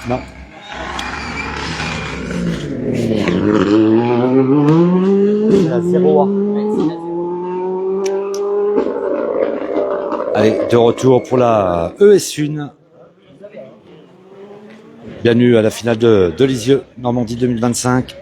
Non. C'est la 0A. Allez, de retour pour la ES1. Bienvenue à la finale de Lisieux, Normandie 2025.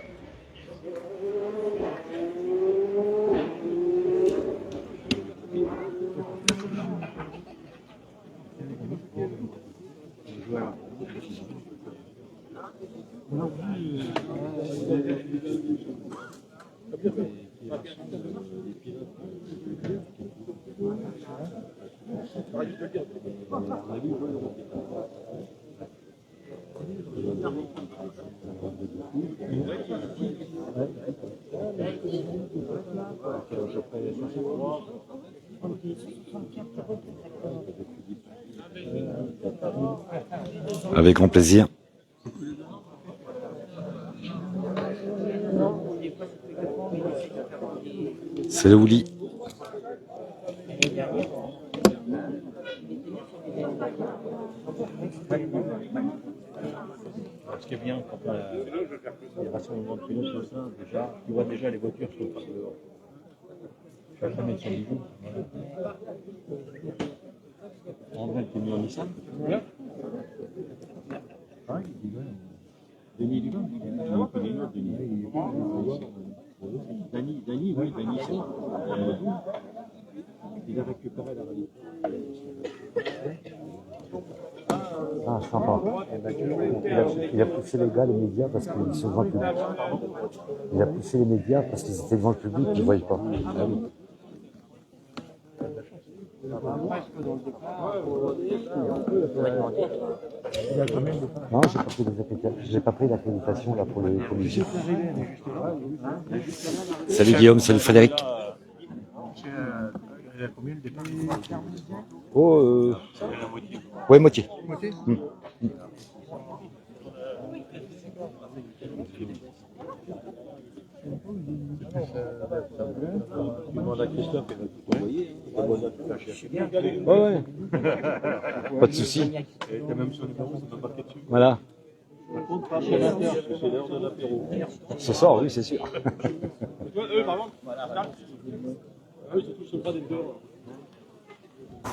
Avec grand plaisir. C'est le Ouli. Ce qui est bien quand il y a rassemblement de pilotes comme ça, déjà, tu vois déjà les voitures sur le parc dehors. Tu vas jamais être sur les jours. André, t'es mis en Nissan? Oui. Ah, Denis Duvin. Dany, oui, Dany, c'est bon. Il a récupéré la rallye. Ah, sympa. Il a poussé les gars, les médias, parce qu'ils sont devant le public. Il a poussé les médias parce qu'ils étaient devant le public, ils ne le voyaient pas. Ah oui. Non, j'ai pas pris l'accréditation là pour les Jeux. Salut Guillaume, salut Frédéric. Oh, ouais, moitié. Tu demandes à Christophe, il va tout envoyer. Ouais. Pas de soucis. T'as même son numéro, ça doit marquer dessus. Voilà. Par contre, pas chez l'heure, parce que c'est l'heure de l'apéro. Ce soir, oui, c'est sûr.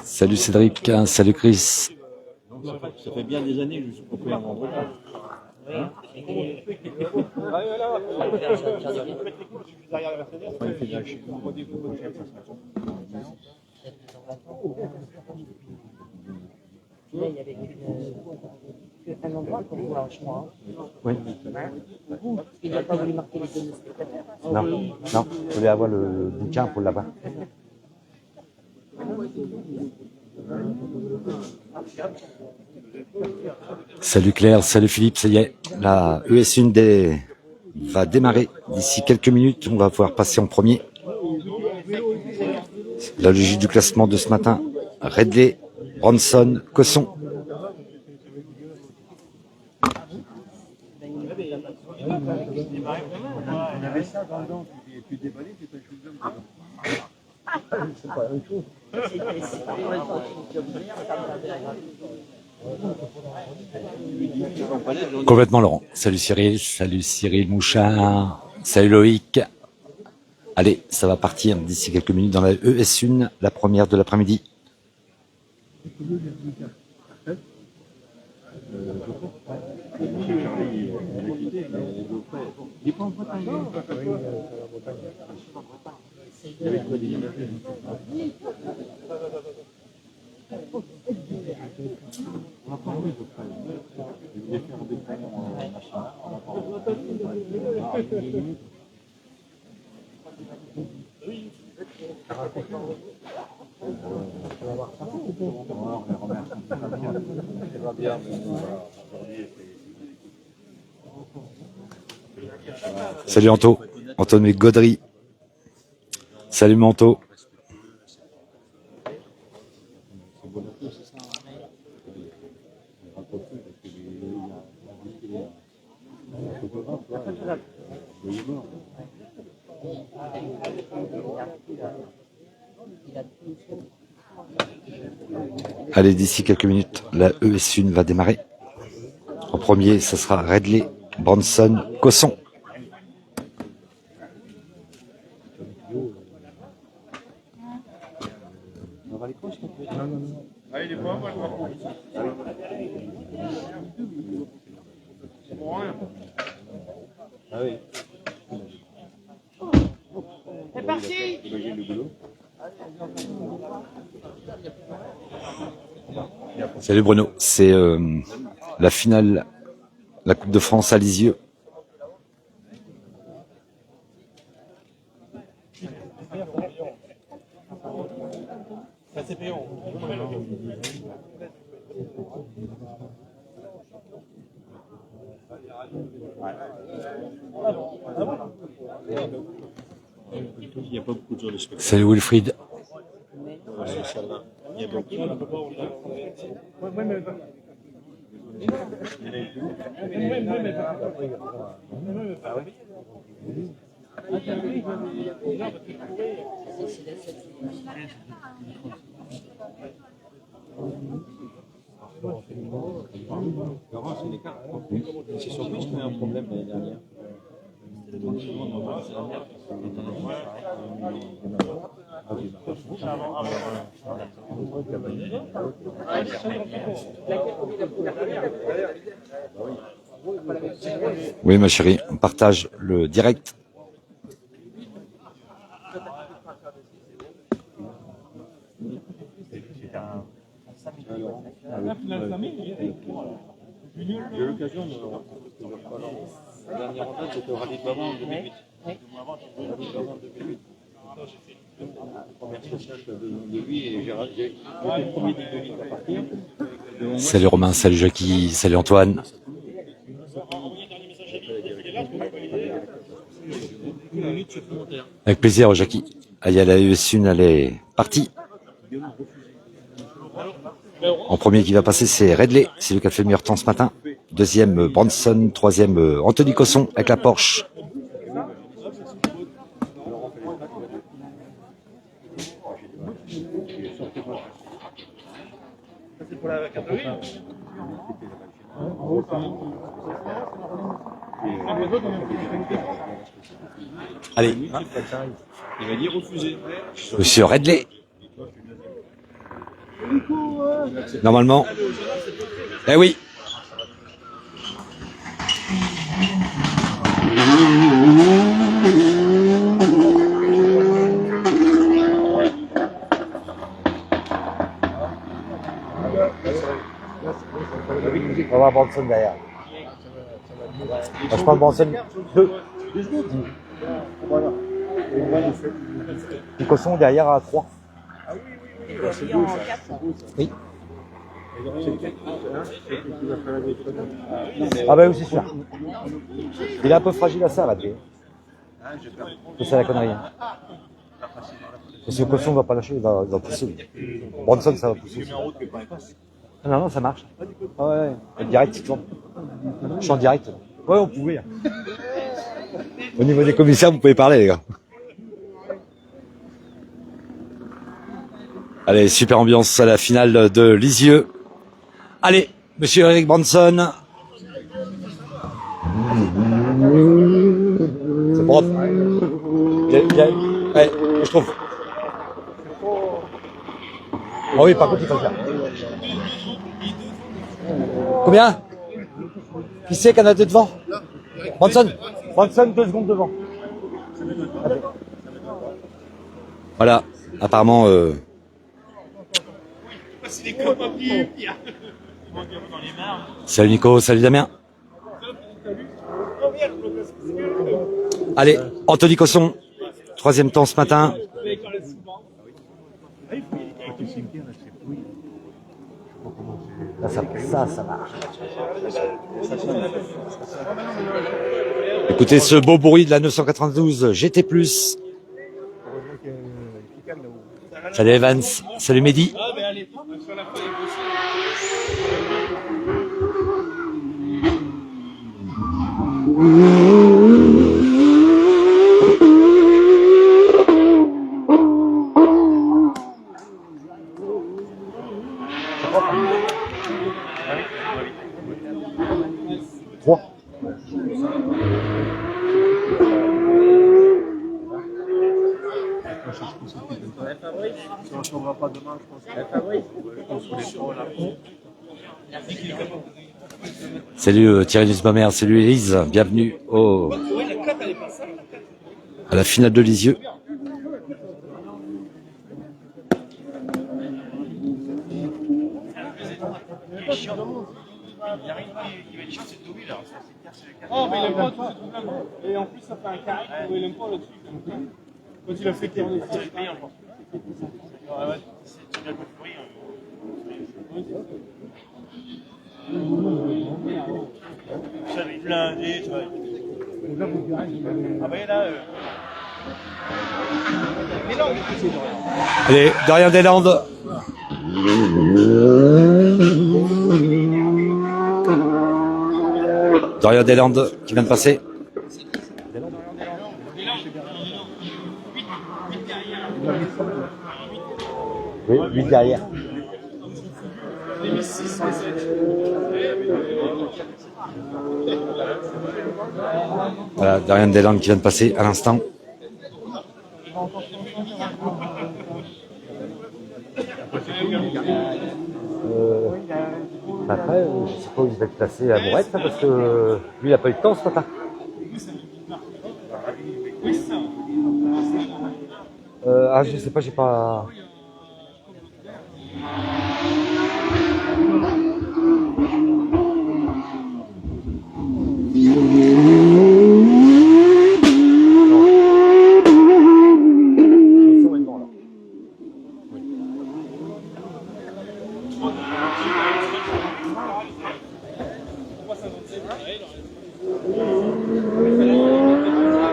Salut Cédric, salut Chris. Ça fait bien des années que je suis propriétaire en vendredi. Là, il y avait un endroit pour voir, je crois. Oui. Il n'a pas voulu marquer les deux spectateurs. Non, je voulais avoir le bouquin pour là-bas. Salut Claire, salut Philippe, ça y est, la ES1 va démarrer d'ici quelques minutes, on va pouvoir passer en premier. La logique du classement de ce matin, Redley, Bronson, Cosson. On avait ça dans le dent, tu déballais, tu fais une chose. C'est pas la même chose. Complètement Laurent. Salut Cyril Mouchard, salut Loïc. Allez, ça va partir d'ici quelques minutes dans la ES1, la première de l'après-midi. Salut Anto, Anthony Gaudry. Salut Manto. Allez, d'ici quelques minutes, la ES1 va démarrer. En premier, ce sera Redley, Branson, Cosson. C'est parti. Salut Bruno, c'est la finale, la Coupe de France à Lisieux. Il n'y a pas beaucoup de gens de spectacle. Salut Wilfried. Il y a beaucoup. C'est surtout qu'il y a un problème l'année dernière. Oui ma chérie, on partage le direct. J'ai eu l'occasion de la dernière en date, c'était au Rallye de Bavant en 2008. La première spéciale de lui, et j'ai été le premier des 2008 à partir. Salut Romain, salut Jackie, salut Antoine. Avec plaisir Jackie. Allez, la ES1, elle est partie. En premier qui va passer, c'est Redley, c'est lui qui a fait le meilleur temps ce matin. Deuxième, Branson. Troisième, Anthony Cosson avec la Porsche. Allez, Il va dire refuser. monsieur Redley. Normalement. Eh oui. On va voir Branson derrière. Moi, je prends Branson 2. Puis Cosson derrière à 3. Oui. Ah bah oui, c'est sûr. Il est un peu fragile à ça, là. C'est ça la connerie. Parce que Cosson va pas lâcher, il va pousser. Branson, ça va pousser. Non, non, ça marche. Ah ouais, ouais. Direct, tu tournes. Je suis en direct. Ouais, on pouvait. Au niveau des commissaires, vous pouvez parler, les gars. Allez, super ambiance à la finale de Lisieux. Allez, monsieur Eric Branson. C'est propre. Ouais, je trouve. Ah oui, par contre, il faut le faire. Combien? Qui c'est qu'on a deux devant? Branson. Branson, 2 secondes devant. Voilà, apparemment... Salut Nico, salut Damien. Allez, Anthony Cosson, 3e temps ce matin. Ça marche. Écoutez ce beau bruit de la 992 GT+. Salut Evans, salut Mehdi. Si on ne sauvera pas demain, je pense qu'on est trop là. Salut Thierry Nussbaumer, salut Élise, bienvenue à la finale de Lisieux. Oh, mais il aime pas tout ce truc-là. Et en plus, ça fait un carré, il aime pas là-dessus. Quand il a fait tourner, c'est payant. Ça va être blindé, tu vois. Ah, bah, là. Allez, Dorian Deslandes. Dorian Deslandes qui vient de passer. Oui, 8 derrière. Voilà, Dorian Deslandes qui vient de passer à l'instant. Après, je sais pas où il va être placé à Mourette, parce que lui, il n'a pas eu de temps ce matin. Je sais pas, j'ai pas...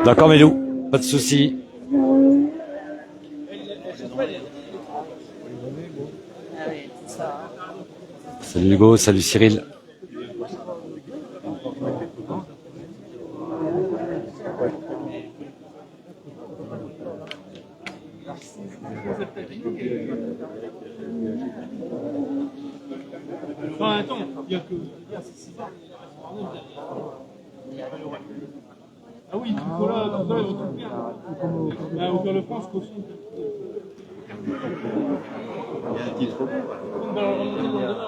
D'accord, Mélou, pas de souci. Salut Hugo, salut Cyril. Enfin, attends, il y a que. Ah oui, Nicolas, ils vont tout perdre. Au Tour de France, qu'au fond.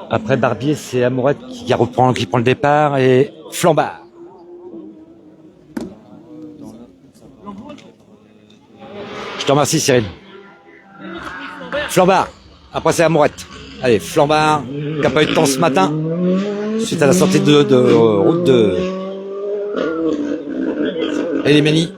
Après Barbier, c'est Amourette qui reprend, qui prend le départ et Flambard. Je te remercie Cyril. Flambard. Après c'est Amourette. Allez, Flambard, qui n'a pas eu de temps ce matin, suite à la sortie de route de Elimani.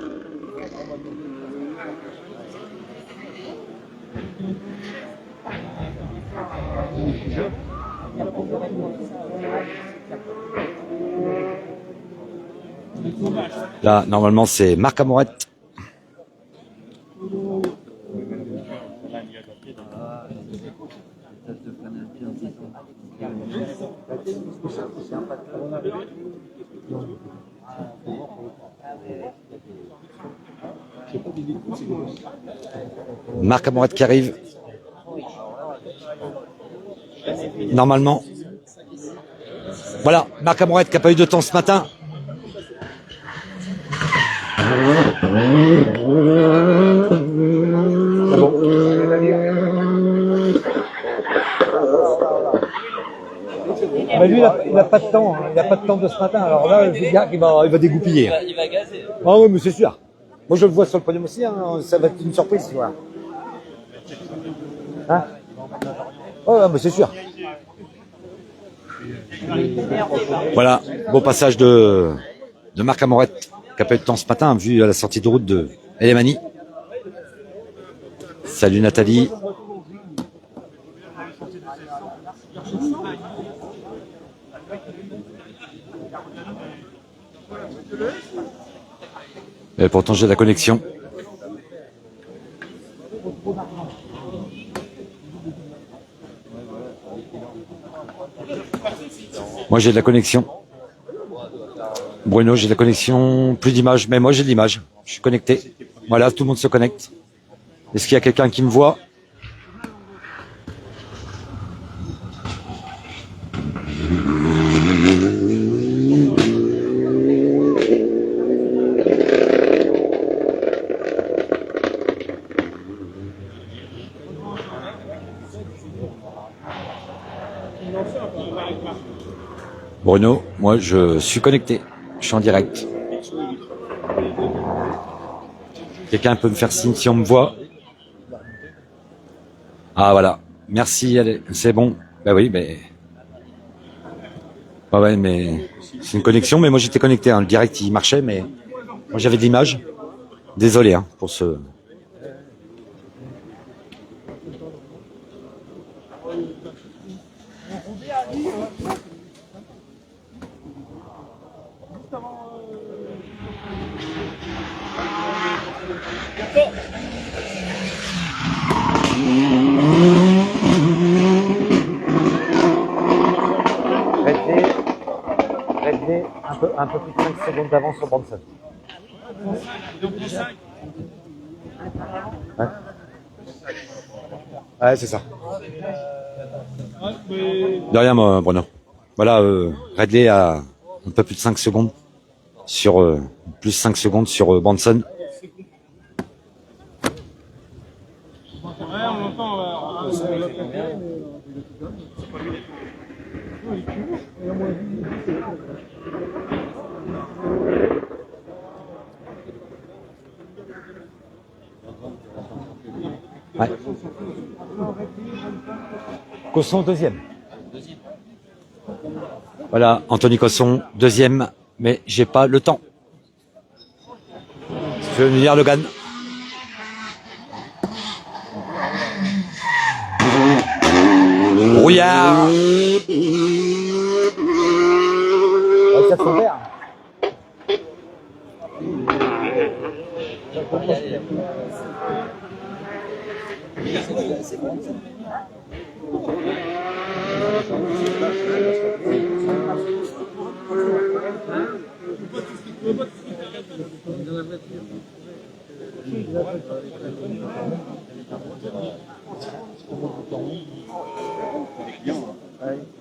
Là, normalement, c'est Marc Amourette. Marc Amourette qui arrive. Normalement. Voilà, Marc Amourette qui n'a pas eu de temps ce matin. Bah lui, il n'a pas de temps, hein. Il n'a pas de temps de ce matin. Alors là, je veux dire qu'il va dégoupiller. Il va gazer. Ah oui, mais c'est sûr. Moi, je le vois sur le podium aussi. Hein. Ça va être une surprise, tu vois. Hein? Oh, mais c'est sûr. Voilà, beau passage de Marc Amourette, qui n'a pas eu de temps ce matin, vu à la sortie de route de Elimani. Salut Nathalie. Et pourtant j'ai la connexion. Moi j'ai de la connexion. Bruno, j'ai de la connexion, plus d'image, mais moi j'ai de l'image. Je suis connecté. Voilà, tout le monde se connecte. Est-ce qu'il y a quelqu'un qui me voit? Bruno, moi je suis connecté, je suis en direct. Quelqu'un peut me faire signe si on me voit? Ah voilà, merci, c'est bon. Ben oui, mais... Ouais, mais c'est une connexion, mais moi j'étais connecté, hein. Le direct il marchait, mais moi j'avais de l'image. Désolé hein, pour ce... Redley, un peu plus de 5 secondes d'avance sur Bronson. Ouais, ouais c'est ça. De rien, moi, Bruno. Voilà, Redley a un peu plus de 5 secondes sur plus 5 secondes sur Bronson. Ouais, on entend. Ouais. Cosson deuxième. Voilà, Anthony Cosson deuxième, mais j'ai pas le temps. Je veux venir Logan. Brouillard. Ouais, ça son père.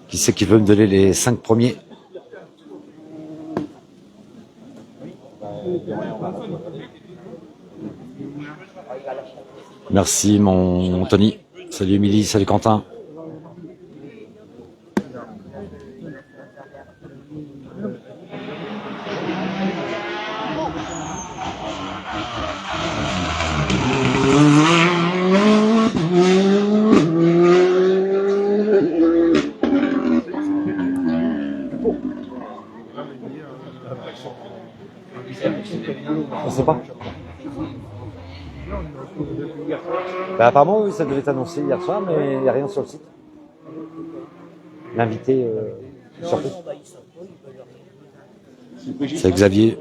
Qui c'est qui veut me donner les 5 premiers? Merci mon Tony. Salut Émilie, salut Quentin. On sait pas. Bah, apparemment, oui, ça devait être annoncé hier soir, mais il n'y a rien sur le site. L'invité, surtout. C'est Xavier.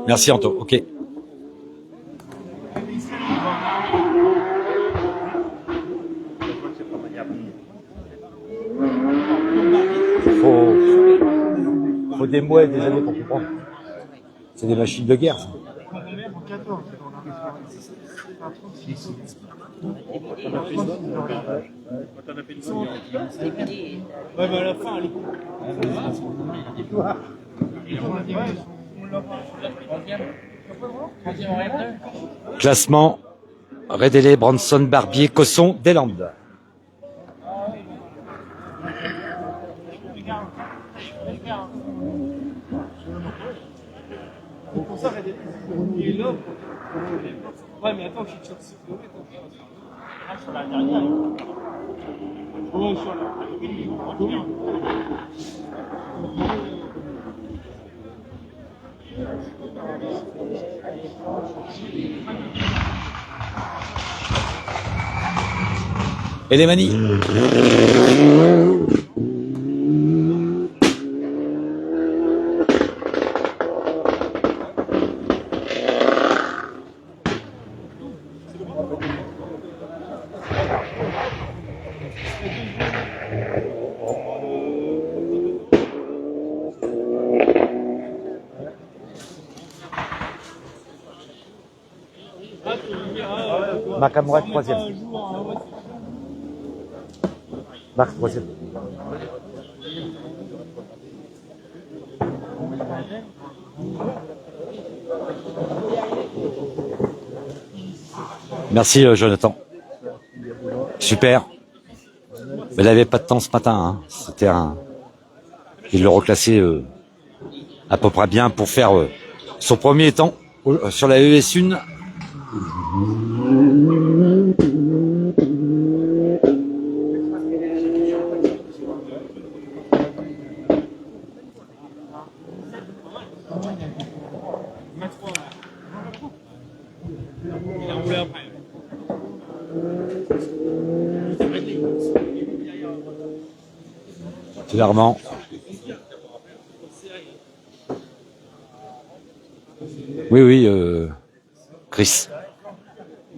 Merci Anto, ok. Faut des mois et des années pour comprendre. C'est des machines de guerre. Ça. Ouais, mais à la fin, elle est Classement Redley, Bronson, Barbier, Cosson, Deslandes. C'est pour ça qu'il est là. Ouais, mais attends, je suis sur 6 km. Ah, sur la dernière. Ouais, sur la. Et les manies. Marc Amoret, 3e. Marc, 3e. Merci Jonathan. Super. Mais il n'avait pas de temps ce matin. Hein. C'était un. Il le reclassait à peu près bien pour faire son premier temps sur la ES1. Il a roulé après. Clairement. Oui, oui, Chris.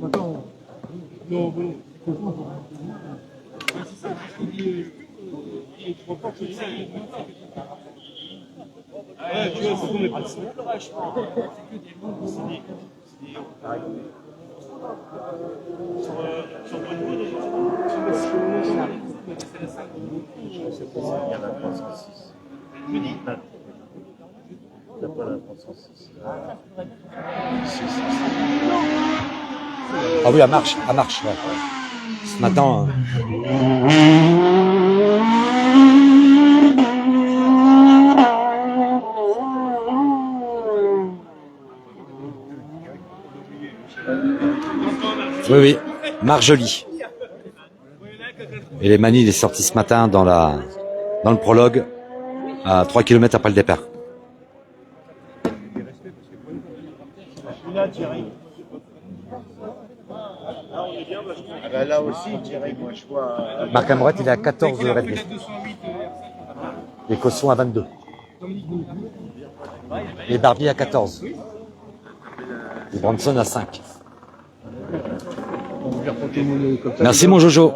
Ouais, tu vois, c'est qu'on est pas sur Ah oui, à marche, ouais. Ce matin. Oui, oui, Marjoli. Et les Mani, il est sorti ce matin dans le prologue, à 3 km après le départ. Là aussi, je dirais, moi, je vois. Marc Amoret, il est à 14 Red Bull. Et Cosson à 22. Et Barbier à 14. Et Branson à 5. Merci mon Jojo.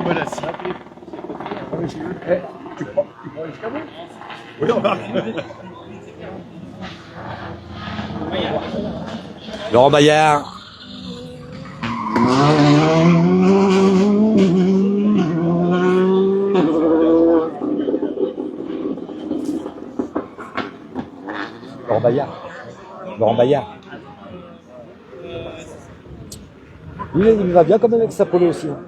Voilà, si. Tu prends l'escabeau ? Oui, on va. Laurent Bayard. Laurent Bayard. Laurent Bayard. Il va bien quand même avec sa polo aussi. Hein.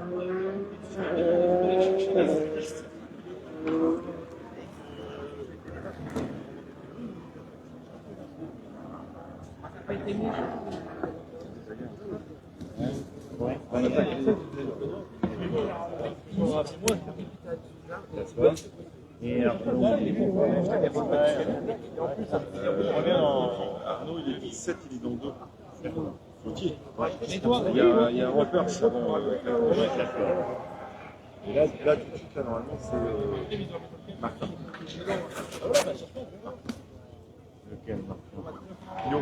Et après, on revient Arnaud, il est 17, il est dans 2. Gauthier. Il y a un repère qui s'avance et là, tout de suite, là, normalement, c'est Martin. Lequel Martin Yo.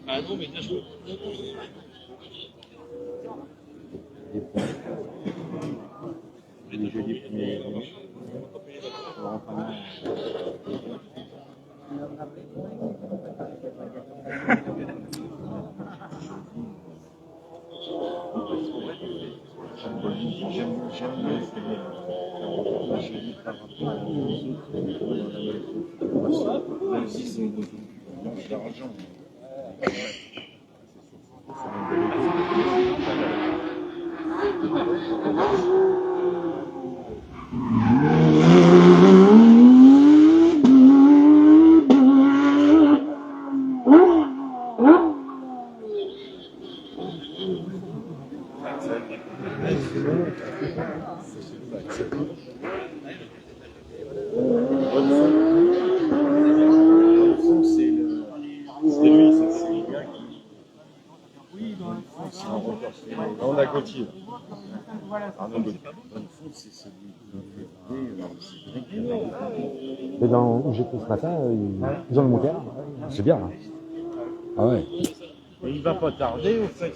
Ah non, mais bien joué. Les jeudis premiers. J'aime bien par rapport aux autres, même si c'est d'argent. C'est lui, c'est le gars qui Gauthier. Arnaud Gauthier. C'est celui qui Mais dans où j'étais ce matin, ils ont le monté. C'est bien. Hein. Ah ouais. Et il va pas tarder, au fait.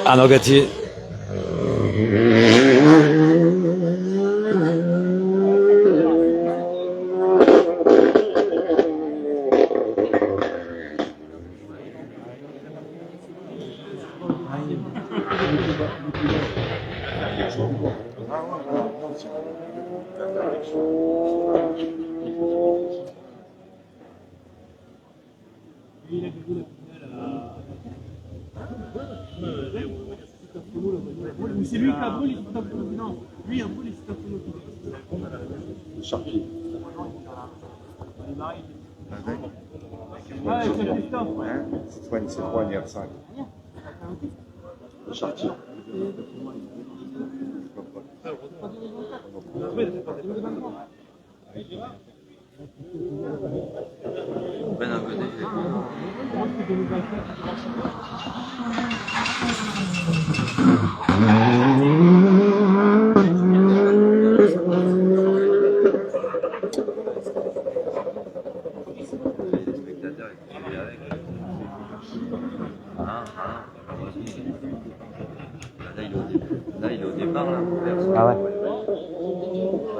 Arnaud Gauthier. C'est lui qui a brûlé, il s'est tapé. Non, lui a brûlé, il s'est tapé. Charpier. Ouais, c'est Christophe. Citroën C3 NR5. Le Chartier. Ben à côté. Les spectateurs ils étaient avec. Là, il est au départ là. Ah ouais.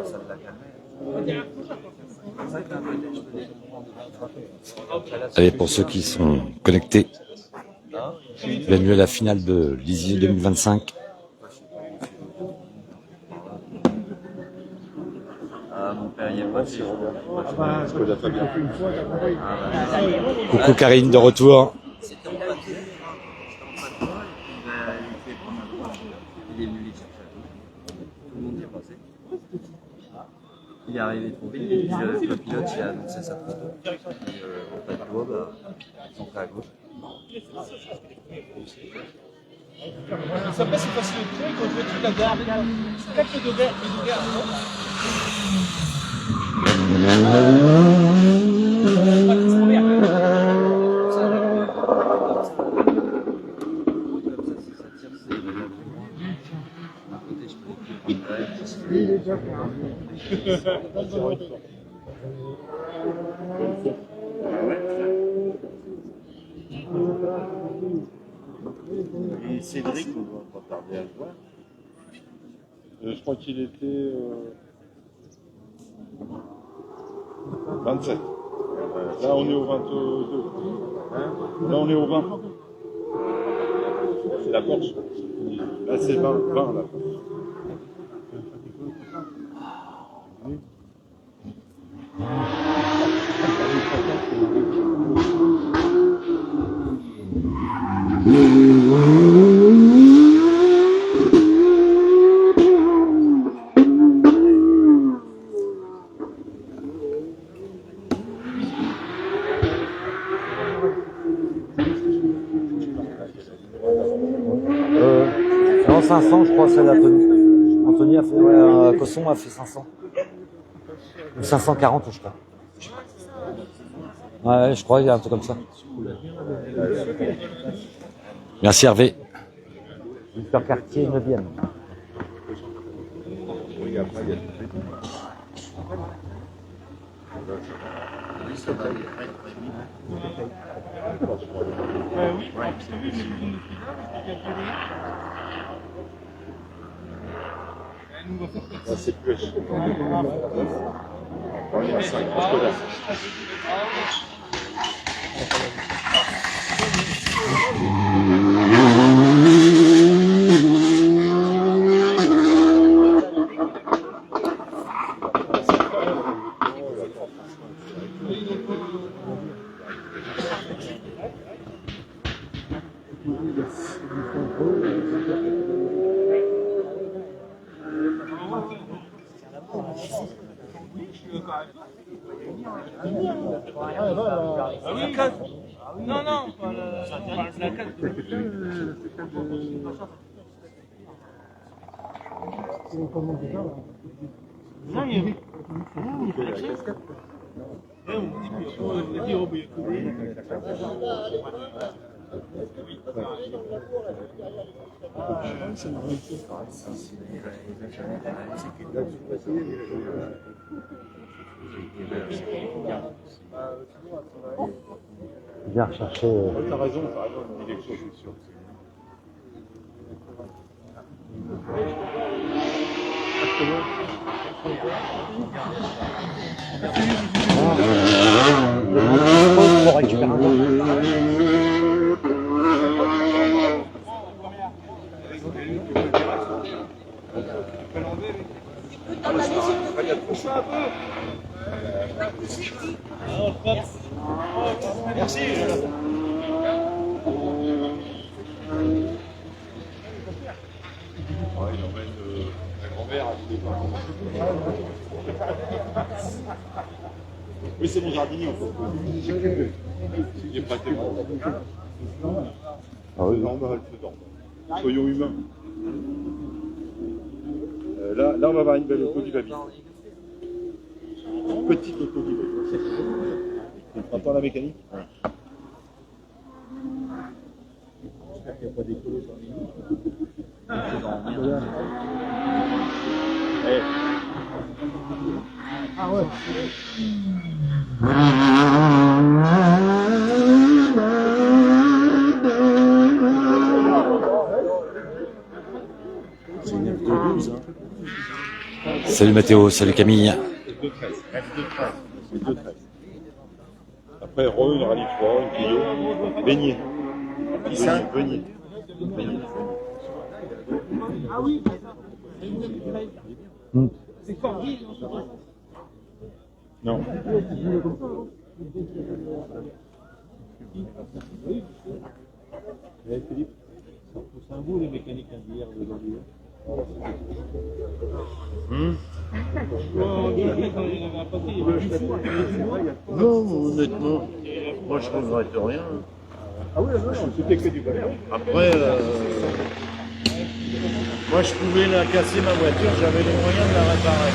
Ça l'a calmé. C'est ça qu'il a un peu Allez, pour ceux qui sont connectés, bienvenue à la finale de Lisieux 2025. Ah, mon père, il est pas sûr. Coucou Karine, de retour. C'était en pas de toi. Il est venu les chercher. Tout le monde y est passé. Il est arrivé trop vite. Le pilote il a annoncé sa photo. Et en pas de toi, bah, ils sont prêts à gauche. Ça passe, c'est facile le truc, quand je vais toute la gare. C'est pas que de gare, Et Cédric, on doit pas tarder à le voir. Je crois qu'il était 27. Là, on est au 22. Hein? Là, on est au 20. C'est la Porsche. Là, c'est 20 la Porsche. Non, 500, je crois, c'est l'Anthony. Anthony a fait, ouais, Cosson a fait 500. Ou 540, je crois. Ouais, je crois qu'il y a un truc comme ça. Merci Hervé. Victor Cartier, 9e. Oui, parce que vu, C'est plus. On est à 5 parce que là. Ah oui, 4. Non, non, pas la 4. Non, il y a... Viens rechercher. T'as raison, il dit quelque chose, c'est sûr. Pour récupérer un peu. Merci. Il emmène un grand-mère à tous les parents. Oui, c'est mon jardinier en fait. Il n'est pas tellement. Ah oui, Normal, c'est normal. Soyons humains. Là, on va avoir une belle codibabie. Petite codibabie. T'entends la mécanique? J'espère qu'il n'y a pas d'écolo parmi nous. Eh. Ah ouais. C'est une F212, hein. Salut Mathéo, salut Camille. F213. C'est 213. Après, une Rallye 3, une Clio, Beignet. Beignet. Ah oui, c'est Corby. Non. Eh, Philippe, ça repousse un bout les mécaniques d'hier d'aujourd'hui. Non, honnêtement, moi je regrette rien. Ah oui, non, c'était que du ballon. Après, moi je pouvais la casser ma voiture, j'avais les moyens de la réparer.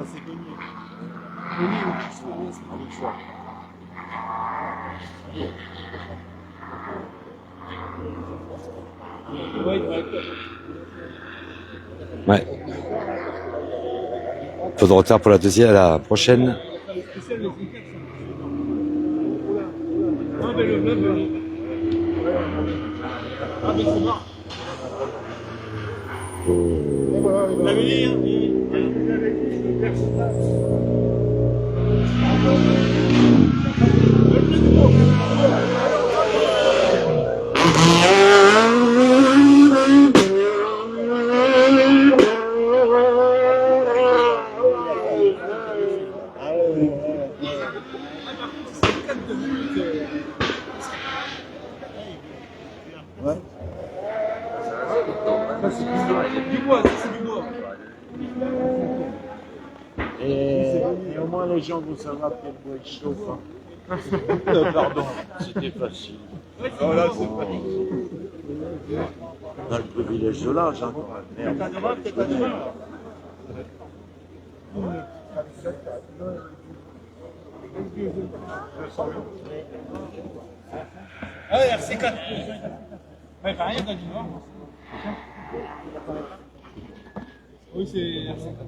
C'est connu. Ouais. Peu de retard pour la deuxième, la prochaine. Ah, mais le même. Ah, mais c'est mort. Vous l'avez dit, hein? Du bois, ça c'est du bois. Et au moins les gens vont savoir quel bois ils chauffent. Hein. Pardon, c'était facile. Oh là, c'est pas On a le privilège de l'âge, hein, quand même. Merde. Ah, RC4. Ouais, pareil, on a du noir. Oui, c'est RC4.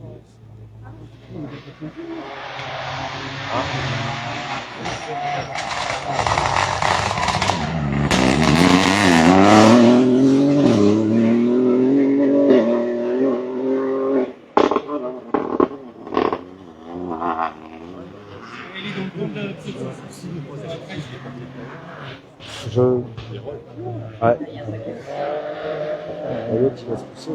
Je... Ouais. L'autre, il va se pousser.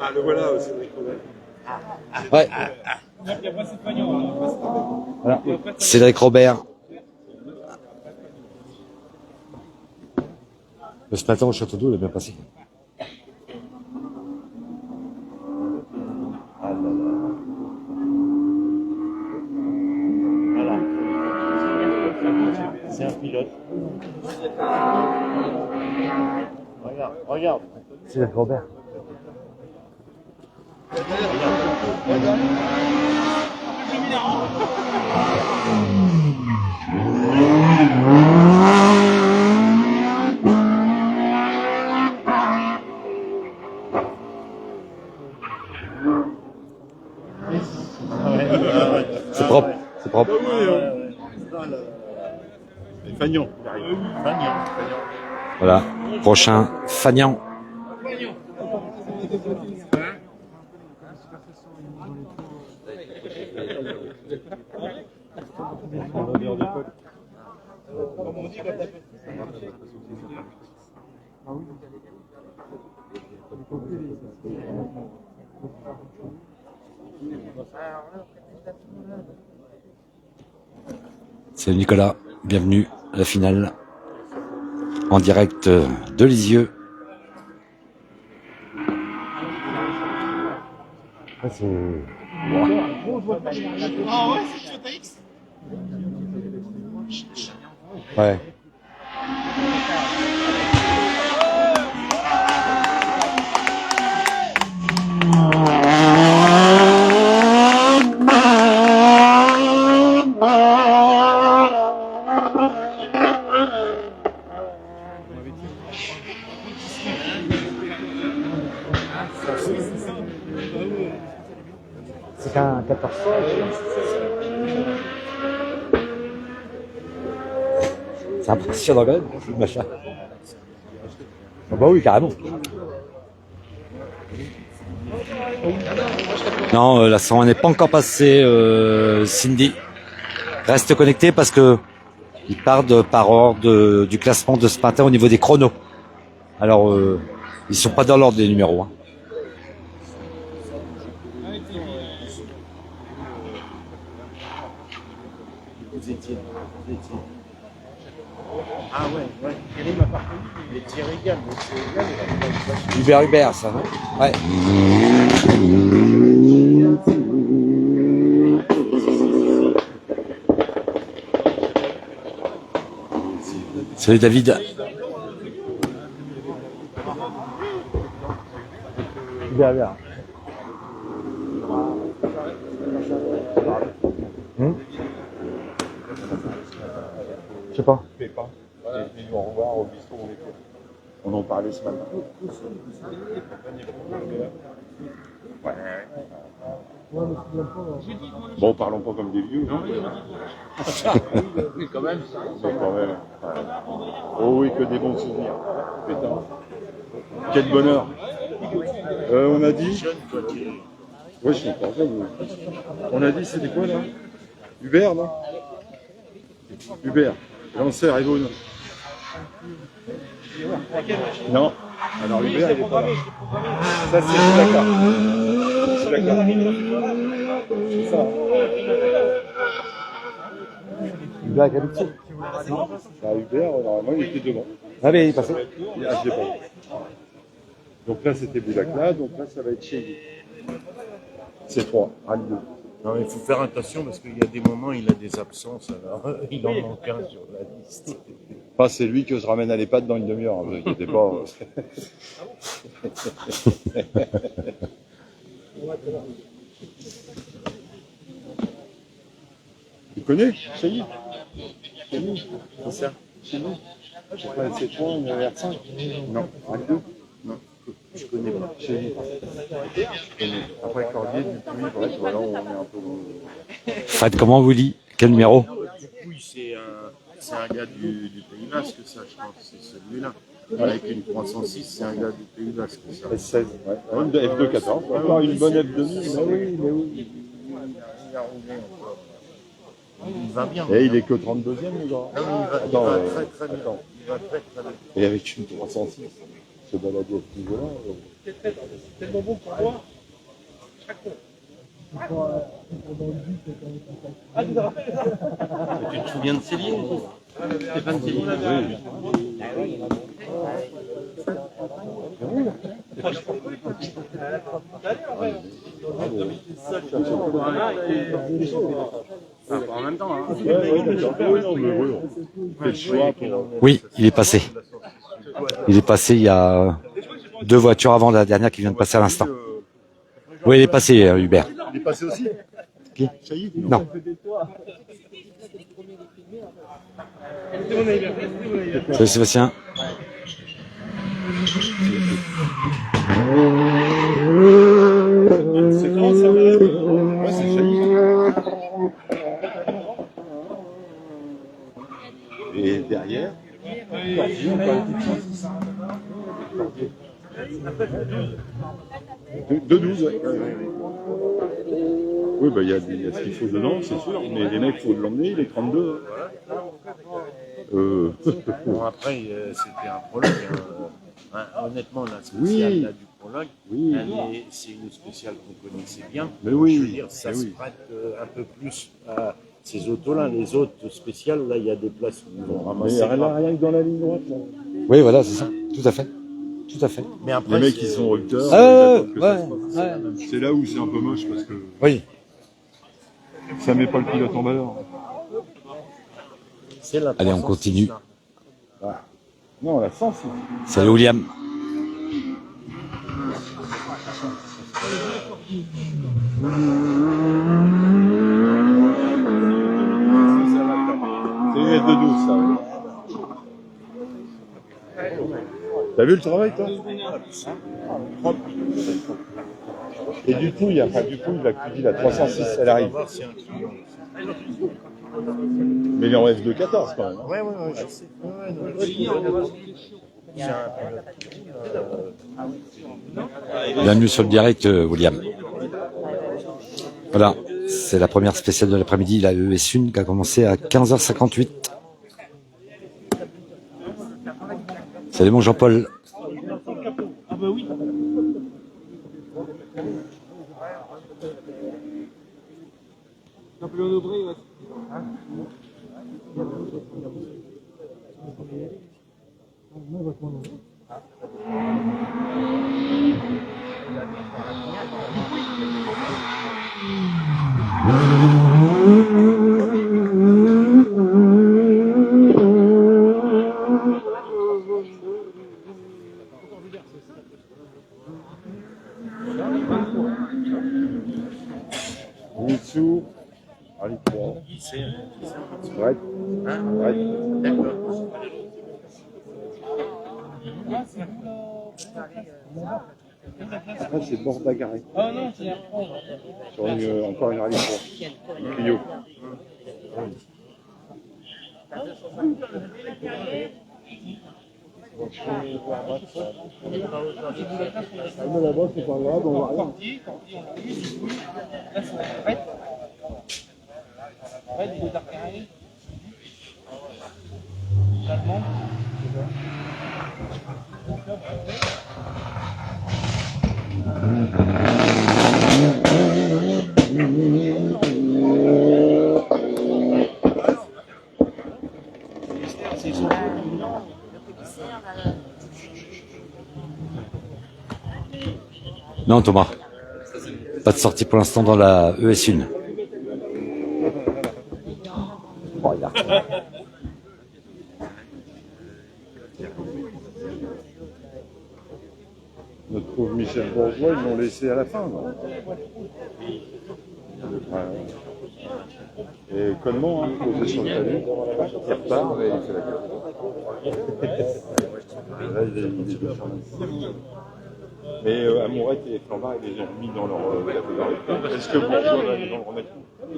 Ah, le voilà, Cédric Robert. Ouais. Il n'y a pas cette pagnon. Voilà. Cédric Robert. Ce matin au château d'eau, il est bien passé. Ah là là. Voilà. C'est un pilote. Regarde, regarde. C'est Robert. C'est propre, c'est propre. Fagnon. Voilà, prochain Fagnan. C'est Nicolas, bienvenue à la finale en direct de Lisieux. C'est... Ah ouais, c'est Toyota X. Ouais. C'est qu'un 14 C'est impressionnant quand même, le machin. Ah bah oui, carrément. Non, la 101 n'est pas encore passée, Cindy. Reste connecté parce que ils partent par ordre du classement de ce matin au niveau des chronos. Alors, ils sont pas dans l'ordre des numéros. Hein. Vous étiez. Ah ouais. Thierry m'a pas reconnu. Mais Thierry Gall, Hubert, ça. Ouais. Salut David. Hubert. Je sais pas. On en parlait ce matin. Bon, parlons pas comme des vieux. Oui, quand même. Mais quand même. Oh oui, que des bons souvenirs. Putain. Quel bonheur. On a dit. Oui, je suis encore jeune. On a dit, c'était quoi là? Hubert, non? Hubert, lanceur et Vaughan. Non. Alors Hubert, il est pas là. Ça, c'est d'accord. Je suis d'accord. C'est ça. Hubert avec l'habitude. Non. Bah, Hubert, normalement, il était devant. Ah mais il est passé. Ah, je l'ai pas vu. Donc là, c'était Boulacla, donc là, ça va être chez lui. C'est 3, rallye 2. Non, il faut faire attention parce qu'il y a des moments, il a des absences, alors il en manque un sur la liste. Enfin, c'est lui que je ramène à l'EHPAD dans une demi-heure, ne vous inquiétez pas. Tu connais Chez nous. C'est ça. Chez nous. Je sais pas, c'est 3, une R5. Non, rallye 2. Non, je connais pas. Chez nous. Je connais. Après Cordier, Dupuis, bref, voilà, on est un peu dans... Fred, comment vous dit? Quel numéro? Dupuis, c'est un gars du Pays Basque, ça, je pense, c'est celui-là. Avec une 306, c'est un gars du Pays Basque, ça. S16, ouais. Une F214. Encore une bonne F2000. Mais oui. Il a roulé encore. Il va bien. Et il est que 32e, le gars. Non, mais il Attends, va très très bien. attends. Il va très très bien. Et avec une 306, se balader à ce niveau-là. C'est tellement bon pour moi. Chaque fois. Ah, tu te rappelles ça? Tu te souviens de Céline? Stéphane Tilly. En même temps, hein. Oui, il est passé. Il est passé, il y a 2 voitures avant la dernière qui vient de passer à l'instant. Oui, il est passé, Hubert. Il est passé aussi? Qui? Chailly? Non. Salut Sébastien. C'est grand ça? Ouais, c'est Chailly. Et derrière? De 12, ouais. Oui, bah, il y a ce qu'il faut dedans, c'est sûr, mais les mecs, il faut l'emmener, il est 32. Bon, après, c'était un prologue. Honnêtement, la spéciale Oui. là, du prologue, Oui. c'est une spéciale qu'on connaissait bien. Mais oui. Je veux dire, ça se prête un peu plus à ces autos-là. Les autres spéciales, là, il y a des places où ils vont Mais ramasser. rien que dans la ligne droite, là. Oui, voilà, c'est ça. Tout à fait. Tout à fait. Mais après, Les mecs, ils sont rupteurs. C'est là où c'est un peu moche parce que Oui. ça met pas le pilote en valeur. c'est la Allez, on 306, continue. là. Non, la 106. Salut William. C'est une lettre de 12, ça. T'as vu le travail, toi? Et du coup, il a dit la 306, elle arrive. Mais il est en F214 quand même. Ouais, je sais. Bienvenue sur le direct, William. Voilà, c'est la première spéciale de l'après-midi, la ES1 qui a commencé à 15h58. Salut mon Jean-Paul. Ah bah oui. Napoléon Aubry, ouais. Mitsu, allez, 3. Ouais. Après, c'est bord bagarré. Ah non, c'est la France. Sur encore une rallye 3. Une Clio. Là-bas, c'est pas grave, on va rien. Là, c'est la fête. Ouais, des deux carrés. L'allemand. Non Thomas, pas de sortie pour l'instant dans la ES1. Oh, il a... Notre pauvre Michel Bourgeois, ils l'ont laissé à la fin. Non ouais. Et connement, hein, posé sur le talus, il repart et il fait la gueule. Là, il est de charme. Mais Amourette et Flambard, ils les ont mis dans leur catégorie. Est-ce que Bourgeois va les en remettre?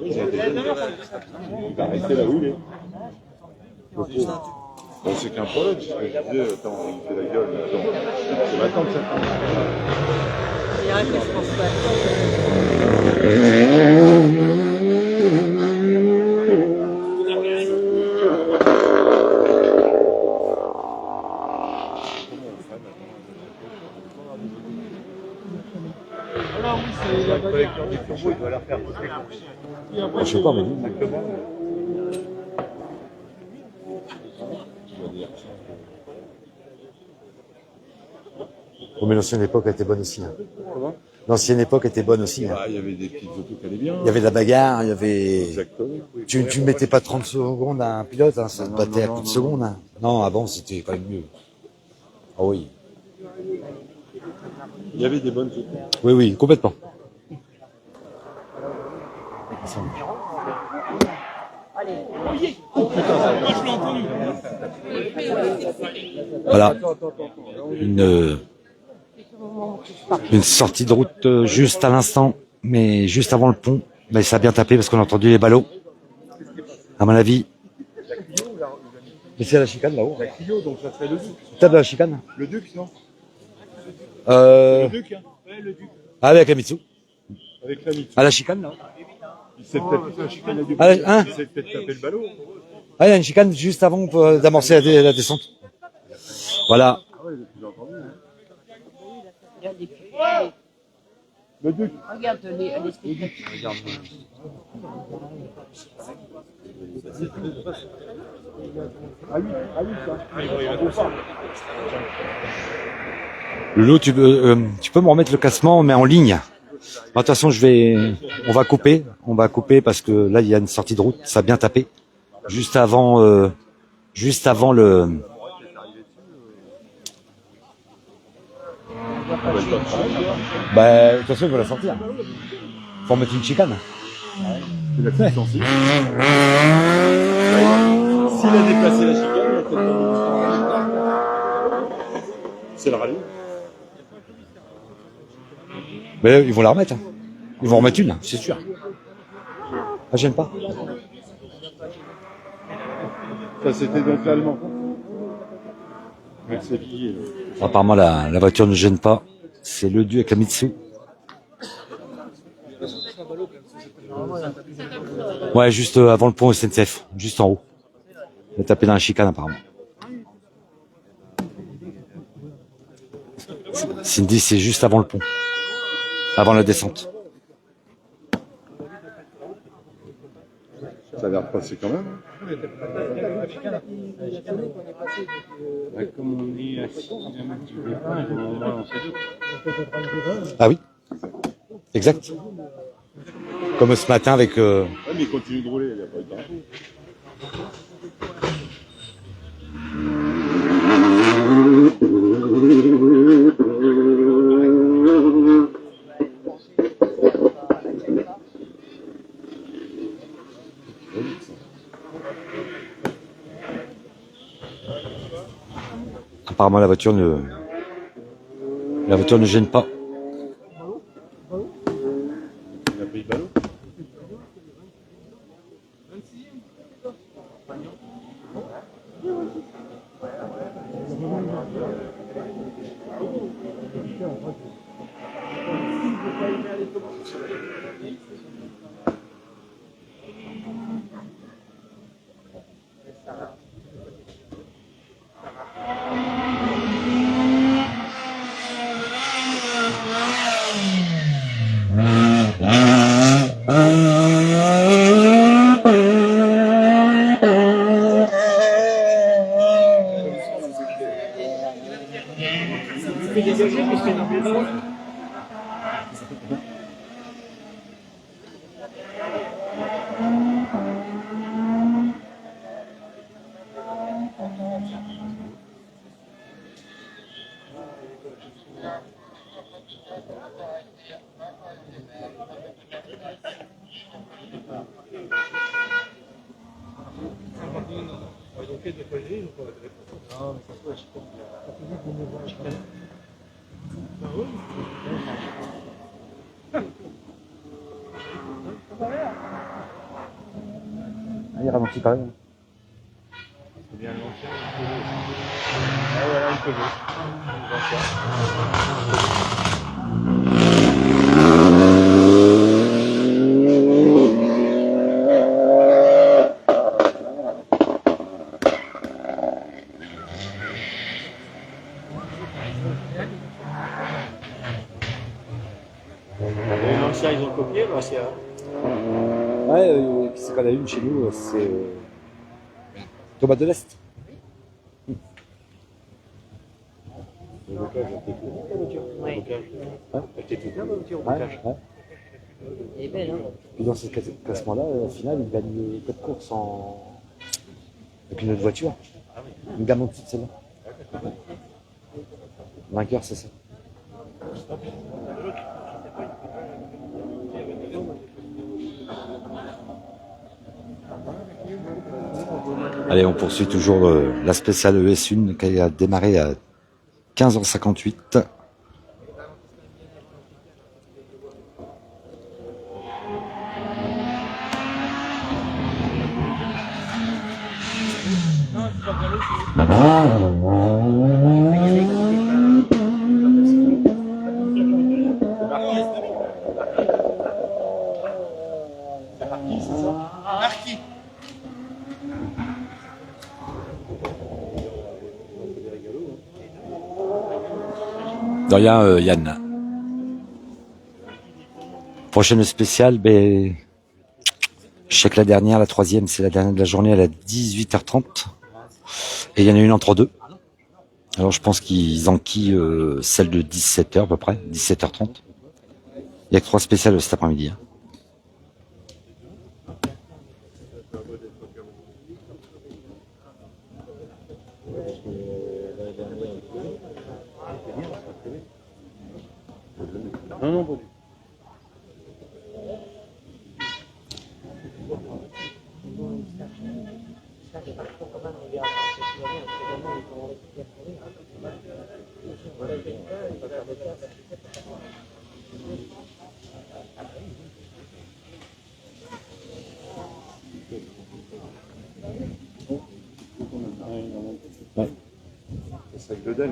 Il va rester là où il est. Le pauvre. Bon, c'est qu'un problème, c'est ce que je disais, attends, il fait la gueule, attends. C'est maintenant que ça fait. Il y a que je pense pas. Alors oui, c'est la bagarre. Il doit leur faire toutes les courses. Et après, Je sais pas, mais... Mais l'ancienne époque était bonne aussi. Hein. Comment? L'ancienne époque était bonne aussi. Hein. Ah, il y avait des petites autos qui allaient bien. Il y avait de la bagarre, il y avait... Exactement. Tu mettais pas 30 secondes à un pilote, hein, ça te battait à coups de seconde. Hein. Non, avant, c'était quand même mieux. Ah oui. Il y avait des bonnes autos. Oui, oui, complètement. Voilà. Une sortie de route juste à l'instant, mais juste avant le pont. Mais ça a bien tapé parce qu'on a entendu les ballots. À mon avis. Mais c'est à la chicane là-haut. La Clio, donc ça serait le Duc. Tu tapes de la chicane Le Duc, non? Le Duc, hein? Ouais, le Duc. Ah, avec la Mitsu. Avec la Mitsu. À la chicane là. Il s'est peut-être fait la chicane à Duc. Ah, hein? Il s'est peut-être tapé le ballot. Ah, il y a une chicane juste avant d'amorcer la descente. Voilà. Ah ouais, j'ai entendu. Hein. Regarde les Le Duc. Regarde les spectacles. Lolo, tu peux me remettre le classement, mais en ligne. De toute façon, on va couper parce que là, il y a une sortie de route, ça a bien tapé. Juste avant le. Bah, de toute façon, il va la sortir. Faut mettre une chicane. C'est la petite sensible. S'il a déplacé la chicane, il a peut-être pas. C'est le rallye. Mais ils vont la remettre. Hein. Ils vont en remettre une, c'est sûr. Ah, j'aime pas. Ça, c'était donc l'allemand. Avec ses billets. Apparemment, la voiture ne gêne pas. C'est le dû avec la Mitsu. Ouais, juste avant le pont SNCF, juste en haut. Il a tapé dans la chicane apparemment. Cindy, c'est juste avant le pont. Avant la descente. Ça a l'air de passer quand même. Comme on est à 6 km du départ, ils vont au moins lancer deux. Ah oui, exact. Comme ce matin avec... Ouais, mais il continue de rouler, il n'y a pas eu de drapeau. Apparemment, la voiture ne gêne pas. Il a pris le ballot. Il ralentit quand même. C'est bien l'ancien. Ah voilà, une Peugeot. L'ancien, ils ont copié, l'ancien. Ouais, c'est qu'on a une chez nous, c'est Thomas de l'Est. Ouais. Ouais. Elle est belle, hein. Puis dans ce classement-là, au final, il gagne 4 courses avec une autre voiture. Une gamme au-dessus de celle-là. Vainqueur, c'est ça. Allez, on poursuit toujours la spéciale ES1 qui a démarré à 15h58. De rien, Yann. Prochaine spéciale, ben, je sais que la dernière, la troisième, c'est la dernière de la journée, elle est à 18h30. Et il y en a une entre deux. Alors je pense qu'ils enquillent celle de 17h à peu près, 17h30. Il y a que 3 spéciales cet après-midi. Non, pas du tout. Ouais. C'est avec le DEL.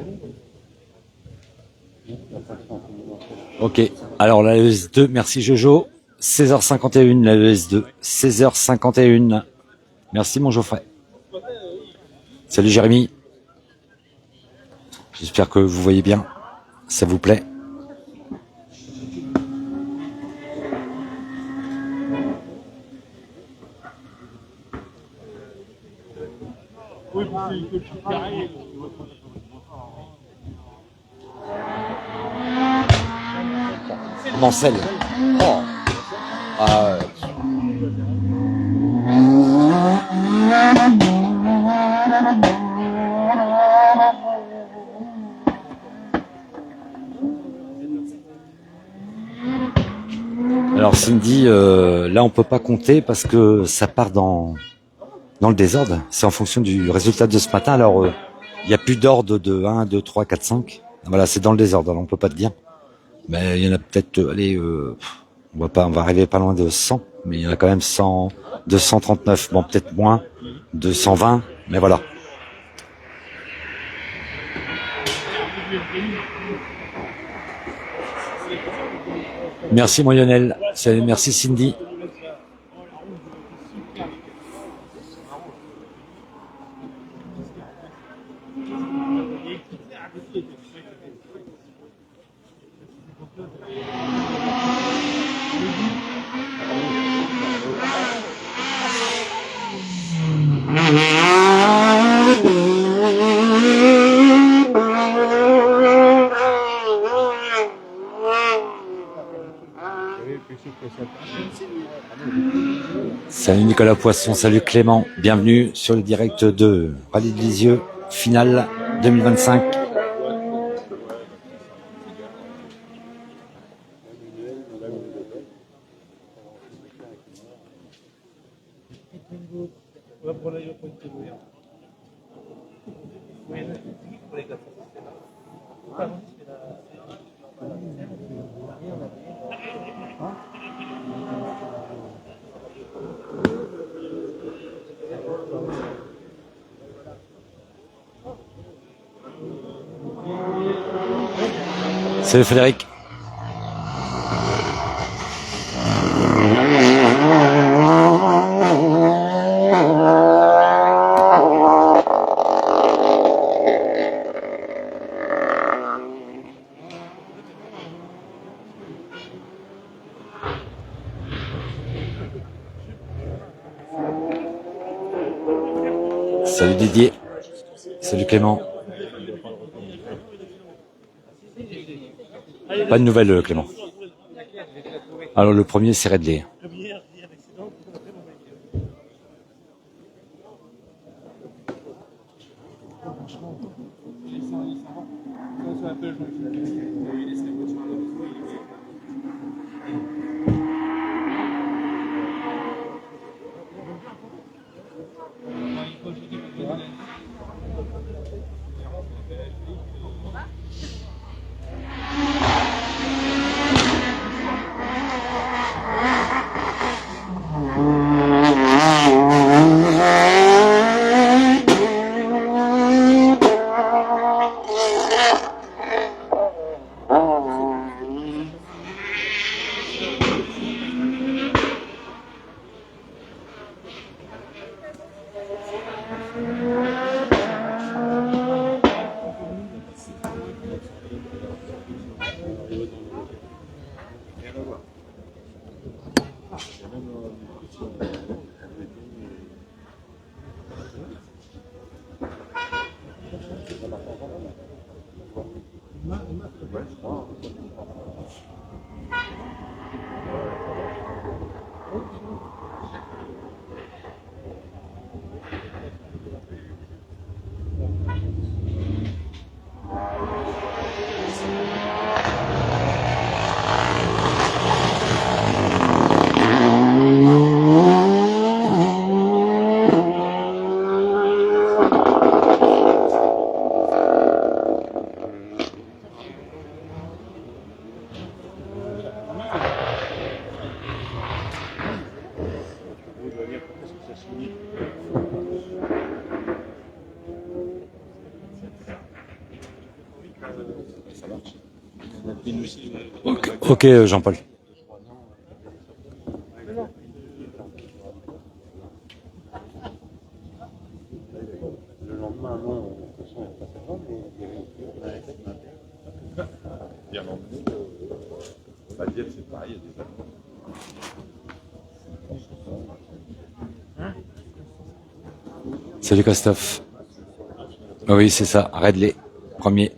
Ok, alors la ES2, merci Jojo. 16h51 la ES2, 16h51. Merci mon Geoffrey. Salut Jérémy. J'espère que vous voyez bien. Ça vous plaît? Oui, parce que le truc carré, Mancel. Oh. Ah, ouais. Alors Cindy, là on peut pas compter parce que ça part dans le désordre. C'est en fonction du résultat de ce matin. Alors il y a plus d'ordre de 1, 2, 3, 4, 5. Voilà, c'est dans le désordre. Alors on peut pas te dire. Mais il y en a peut-être, allez, on va arriver pas loin de 100, mais il y en a quand même 100, 239. Bon, peut-être moins, 220, mais voilà. Merci mon Lionel, merci Cindy. Salut Nicolas Poisson, salut Clément, bienvenue sur le direct de Rallye de Lisieux, finale 2025. Salut Frédéric. Salut Didier. Salut Clément. Pas de nouvelles, Clément. Alors le premier, c'est Redley. Ok, Jean-Paul. Le lendemain, non, de toute façon, il n'y a pas de mais il y avait une Badiel, c'est pareil, il y a des avions. Salut Christophe. Oui, c'est ça, Redley, premier.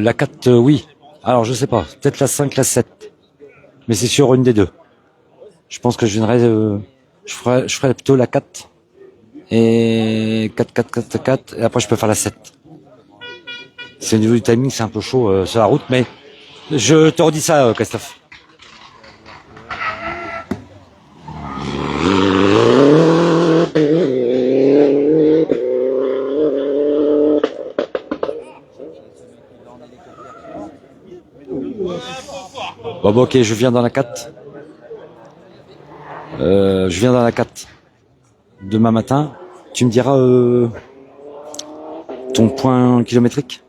La 4, oui. Alors, je sais pas. Peut-être la 5, la 7. Mais c'est sur une des deux. Je pense que je viendrai... je ferai plutôt la 4. Et 4, 4, 4, 4. Et après, je peux faire la 7. C'est au niveau du timing, c'est un peu chaud sur la route. Mais je te redis ça, Christophe. Bon, ok, je viens dans la 4. Je viens dans la 4. Demain matin, tu me diras ton point kilométrique.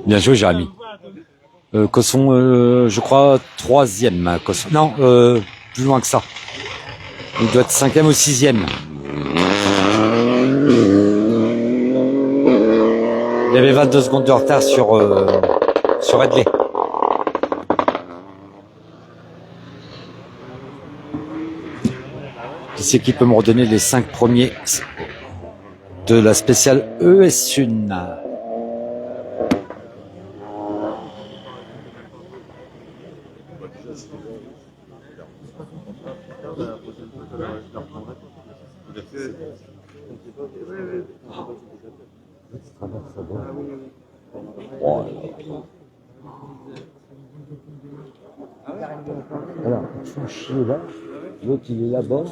Bien joué, Jérémy. Cosson, je crois, 3e. Cosson. Non, plus loin que ça. Il doit être 5e ou 6e. Il y avait 22 secondes de retard sur Redley. Qui c'est qui peut me redonner les 5 premiers de la spéciale ES1? La prochaine fois, je leur prendrai. Tout à fait. Tu traverses ça bien. Oh là là. Alors, ils font chier là. L'autre, il est là-bas.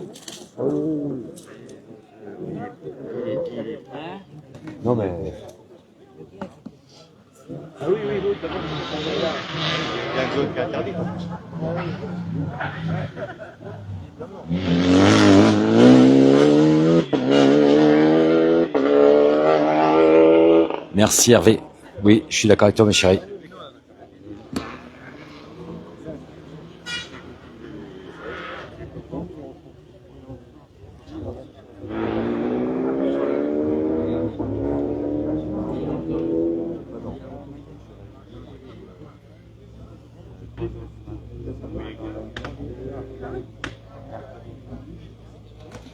Oh. Non, mais. Ah oui, oui, l'autre, d'abord, il y a une zone qui est interdite en plus. Merci Hervé. Oui, je suis d'accord avec toi, ma chérie.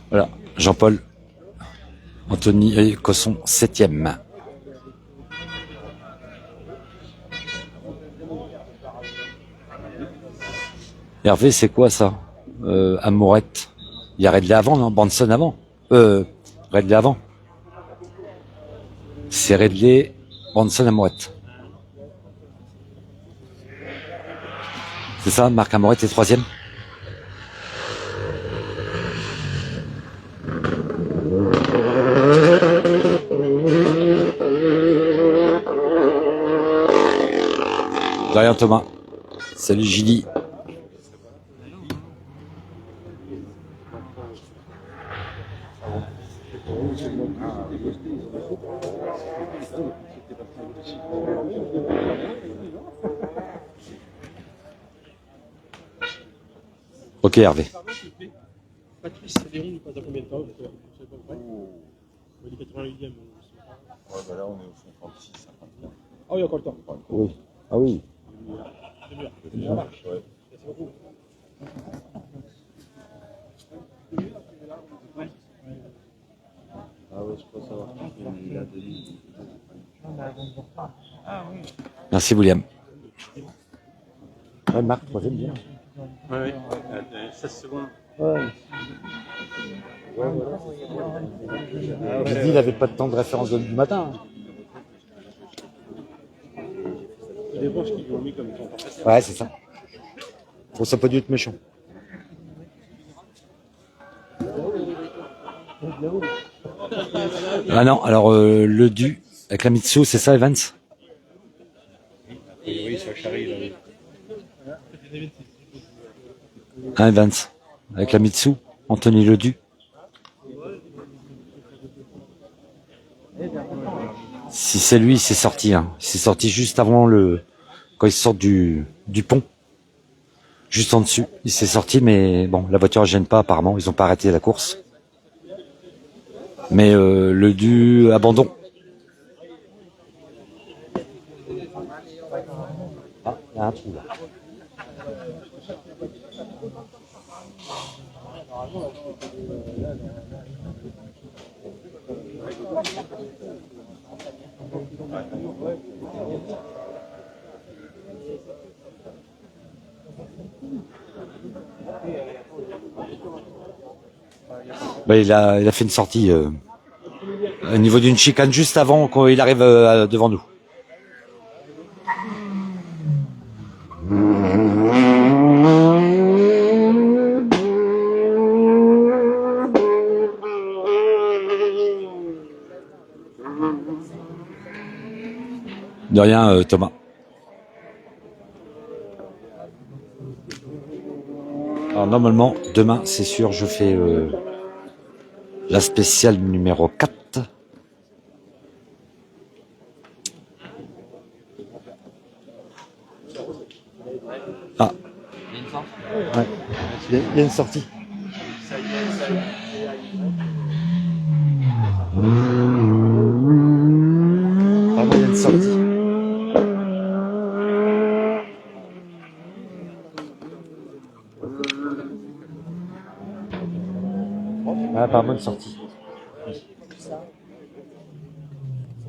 Voilà, Jean-Paul, Anthony Cosson, 7e. Hervé, c'est quoi ça? Amourette. Il y a Redley avant, non? Branson avant. Redley avant. C'est Redley, Branson, Amourette. C'est ça, Marc Amourette est 3e. De rien, Thomas. Salut Gilly. Ok Hervé. Patrice Léon, il passe dans combien de temps? Je sais pas vrai. On dit 88e. Ouais, bah là, on est au 56, 51. Ah oui, encore le temps. Oui. Ah oui. Ça marche, ouais. Merci beaucoup. Ah ouais, je crois savoir qui fait la demi. Merci William. Ouais, Marc, 3e bien. Ouais, 16 secondes. Ouais. J'ai dit, il avait pas de temps de référence du matin. Ça dépend ce qu'ils lui ont mis comme temps. Ouais, c'est ça. Bon, ça peut dû être méchant. Ah non, alors le du avec la Mitsu, c'est ça, Evans? Oui, ça charrie, là, oui. Hein, Evans, avec la Mitsu, Anthony Ledu. Si c'est lui, il s'est sorti. Hein. Il s'est sorti juste avant quand il sort du pont. Juste en dessus. Il s'est sorti, mais bon, la voiture ne gêne pas apparemment. Ils n'ont pas arrêté la course. Mais le du abandon. Ah, il y a un trou là. Ben, il a fait une sortie au niveau d'une chicane juste avant quand il arrive devant nous. De rien, Thomas. Alors normalement, demain, c'est sûr, je fais la spéciale numéro 4. Ah. Ouais. Il y a une sortie. Ah bon, il y a une sortie. Ah, apparemment une sortie.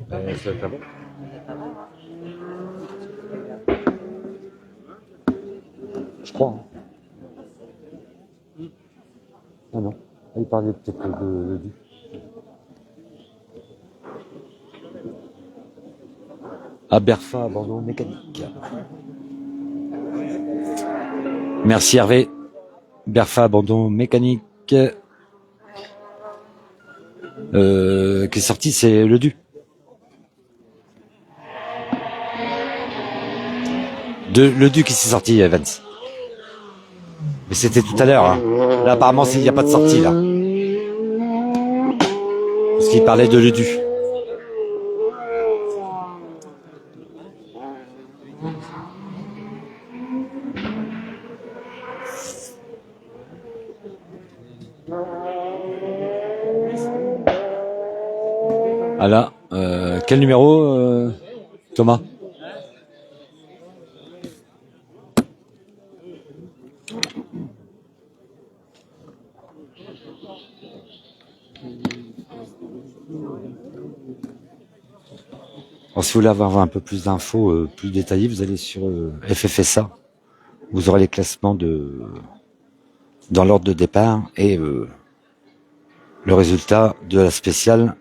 C'est pas bon. Je crois. Hein. Ah non. Il parlait peut-être de du. Ah, Berfa, abandon mécanique. Merci Hervé. Berfa, abandon mécanique. Qui est sorti, c'est le Du. Le Du qui s'est sorti, Evans. Mais c'était tout à l'heure. Hein. Là, apparemment, il n'y a pas de sortie, là. Parce qu'il parlait de Le Du. Ah là, quel numéro, Thomas? Alors, si vous voulez avoir un peu plus d'infos plus détaillées, vous allez sur FFSA. Vous aurez les classements dans l'ordre de départ et le résultat de la spéciale.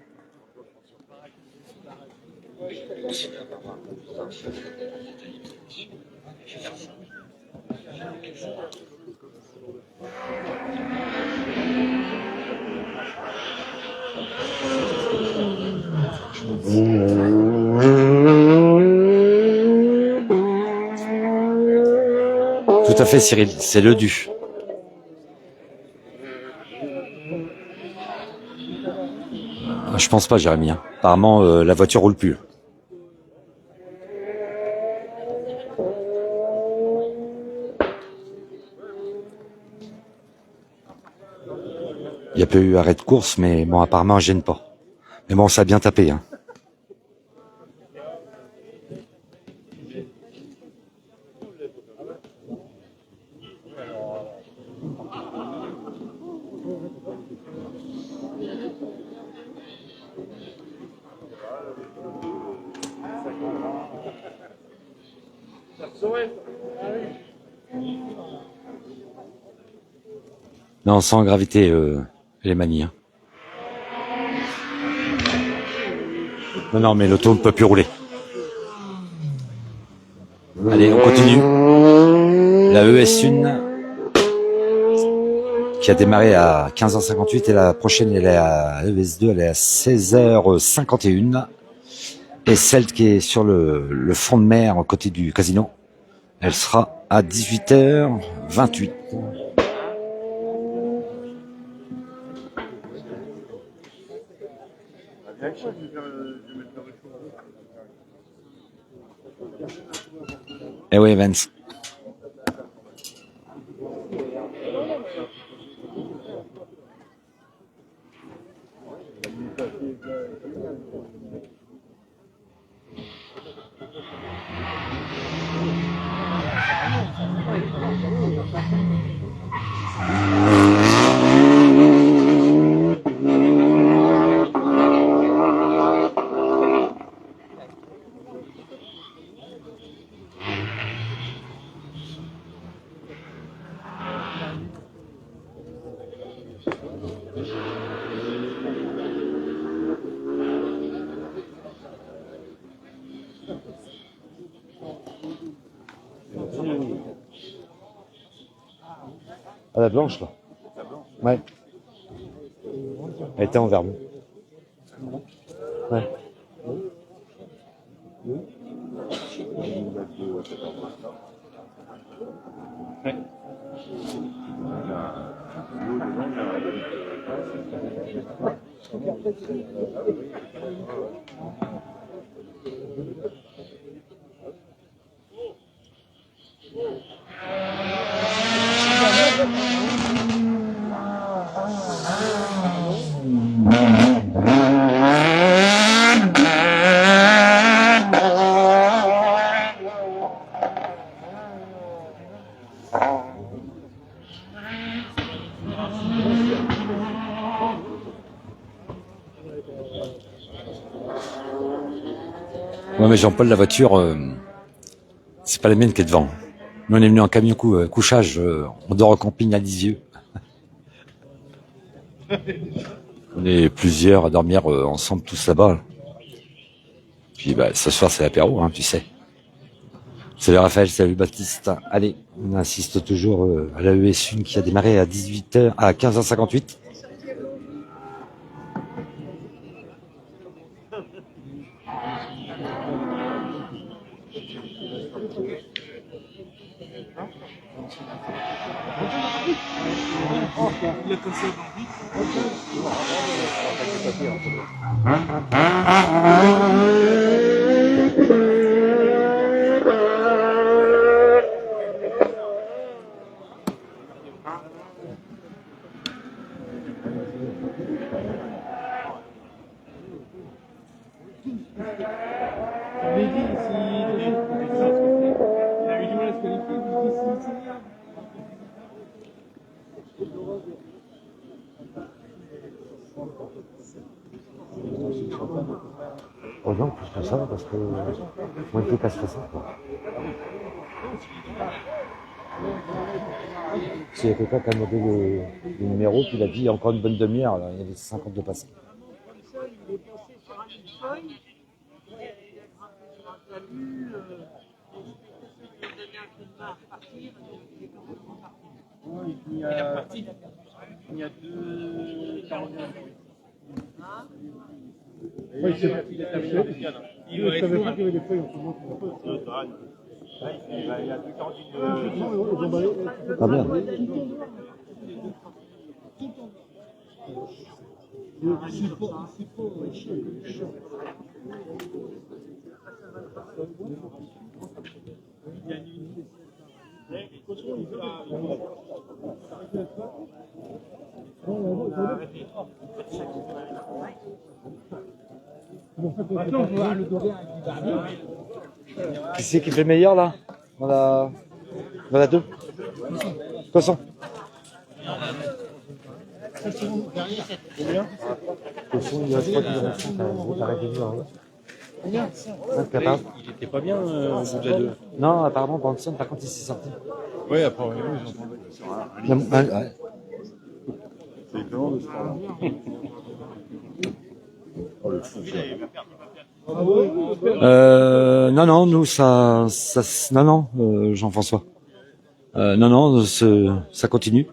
Tout à fait, Cyril, c'est le Du. Je pense pas, Jérémy. Hein. Apparemment, la voiture roule plus. Il n'y a pas eu arrêt de course, mais bon, apparemment, elle gêne pas. Mais bon, ça a bien tapé. Hein. Non, sans gravité, les manies. Hein. Non, mais l'auto ne peut plus rouler. Allez, on continue. La ES1 qui a démarré à 15h58 et la prochaine, elle est à ES2, elle est à 16h51. Et celle qui est sur le front de mer, à côté du casino, elle sera à 18h28. Eh oui, Vance. Ah, la blanche, là. Ouais. Elle était en verbe. Ouais. Ouais, mais Jean-Paul, la voiture, c'est pas la mienne qui est devant. Nous, on est venu en camion couchage. On dort au camping à Lisieux. On est plusieurs à dormir ensemble tous là-bas. Puis bah, ce soir, c'est l'apéro, hein, tu sais. Salut Raphaël, salut Baptiste. Allez, on assiste toujours à la ES1 qui a démarré à 18h, à 15h58. Il a cassé Heureusement que je fais ça parce que moi il faut casser ça. Quoi. S'il y a quelqu'un qui a demandé le numéro, puis il a dit encore une bonne demi-heure, il y avait 52 passés. Il y a deux quarantaines. Oui, c'est vrai. Il va être loin. Il y a deux quarantaines. Ah bien. Qui c'est qui fait le meilleur là dans la 2 Poisson. Poisson, il y a 3 km. Arrêtez de voir. Il était pas bien au bout de la 2. Non, apparemment, Branson, par contre, il s'est sorti. Oui, après, oui, j'entendais. C'est étonnant de se parler. Oh, le fou, Non, nous, non, Jean-François. Non, ça continue.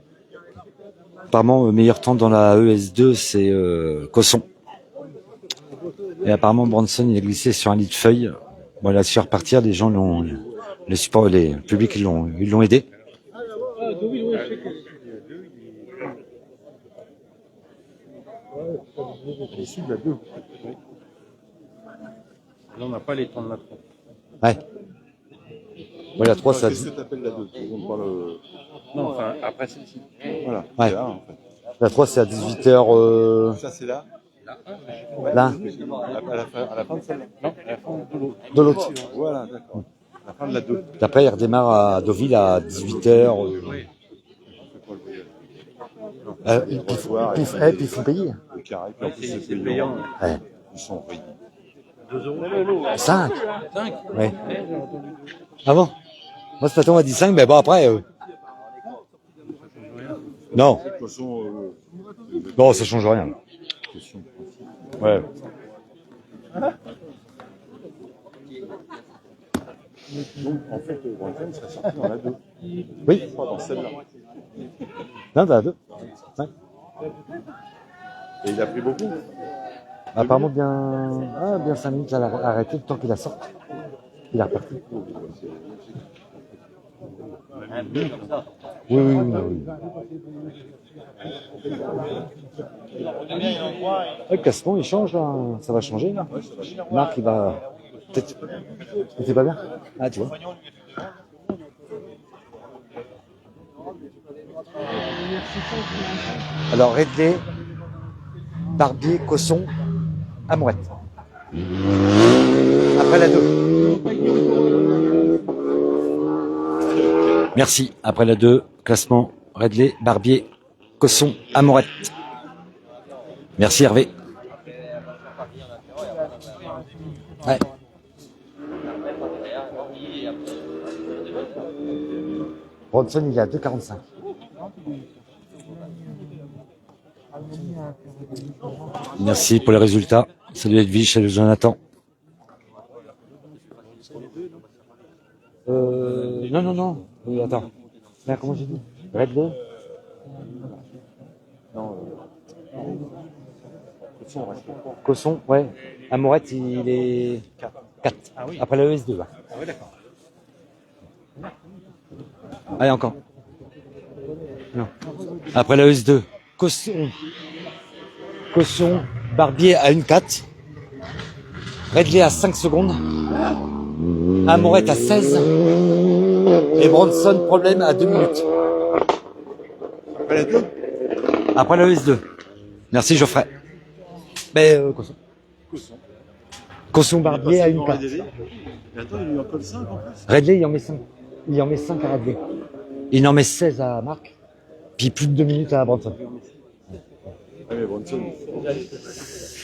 Apparemment, le meilleur temps dans la ES2, c'est Cosson. Et apparemment, Branson, il a glissé sur un lit de feuilles. Bon, il a su repartir, les gens les supports, les publics, ils l'ont aidé. Issu de la 2. Là, on n'a pas les temps de la 3. Ouais. Bon, la 3, ça... Qu'est-ce que tu appelles la 2? On parle... Non, enfin, après celle-ci. Voilà, Ouais. c'est là, en fait. La 3, c'est à 18h... Ça, c'est là. Là. À la fin de celle-là. Non, à la fin de l'autre. De l'autre. Voilà, d'accord. La fin de la 2. Après, il redémarre à Deauville à 18h. Puis il faut payer. Le carré, puis en plus, C'est payant. Ouais. Ils sont ridicules. 2 €. 5 5. Ouais. Ah bon? Moi, ce matin, on m'a dit 5, mais bon, après... Non. De toute façon, Non, ça change rien. question. Ouais. Donc, en fait, Branson serait sorti dans la 2. Oui. Je crois dans celle-là. Non, t'as 2. 5. Et il a pris beaucoup. Apparemment, bien 5 minutes, elle a arrêté le temps qu'il a sorti. Il est reparti. Oui. Le Caston, il change, là. Ça va changer, là. Marc, il va... Peut-être... C'était pas bien? Ah, tu vois. Alors, Redley, Barbier, Cosson, Amourette. Après la 2. Merci. Après la 2, classement Redley, Barbier, Cosson, Amourette. Merci Hervé. Ouais. Bronson, il est à 2,45. Merci pour les résultats. Salut Edwige, salut Jonathan. Non. Oui, attends. Merde, comment j'ai dit? Redley? Non, Cosson, ouais. Amorette, il est 4. Ah oui. Après la ES2. Là. Ah oui, d'accord. Allez, encore. Non. Après la ES2. Cosson, Barbier à 1,4. Redley à 5 secondes. Amorette à 16. Et Bronson, problème à 2 minutes. après la 2, Après la ES2. Merci Geoffrey. Mais Cosson. Cosson Barbier à 1,4. Et attends, il lui en colle 5 en plus. Redley, il en met 5. Il en met 5 à Redley. Il en met 16 à Marc. Puis plus de 2 minutes à Bronson. Ah mais Bronson,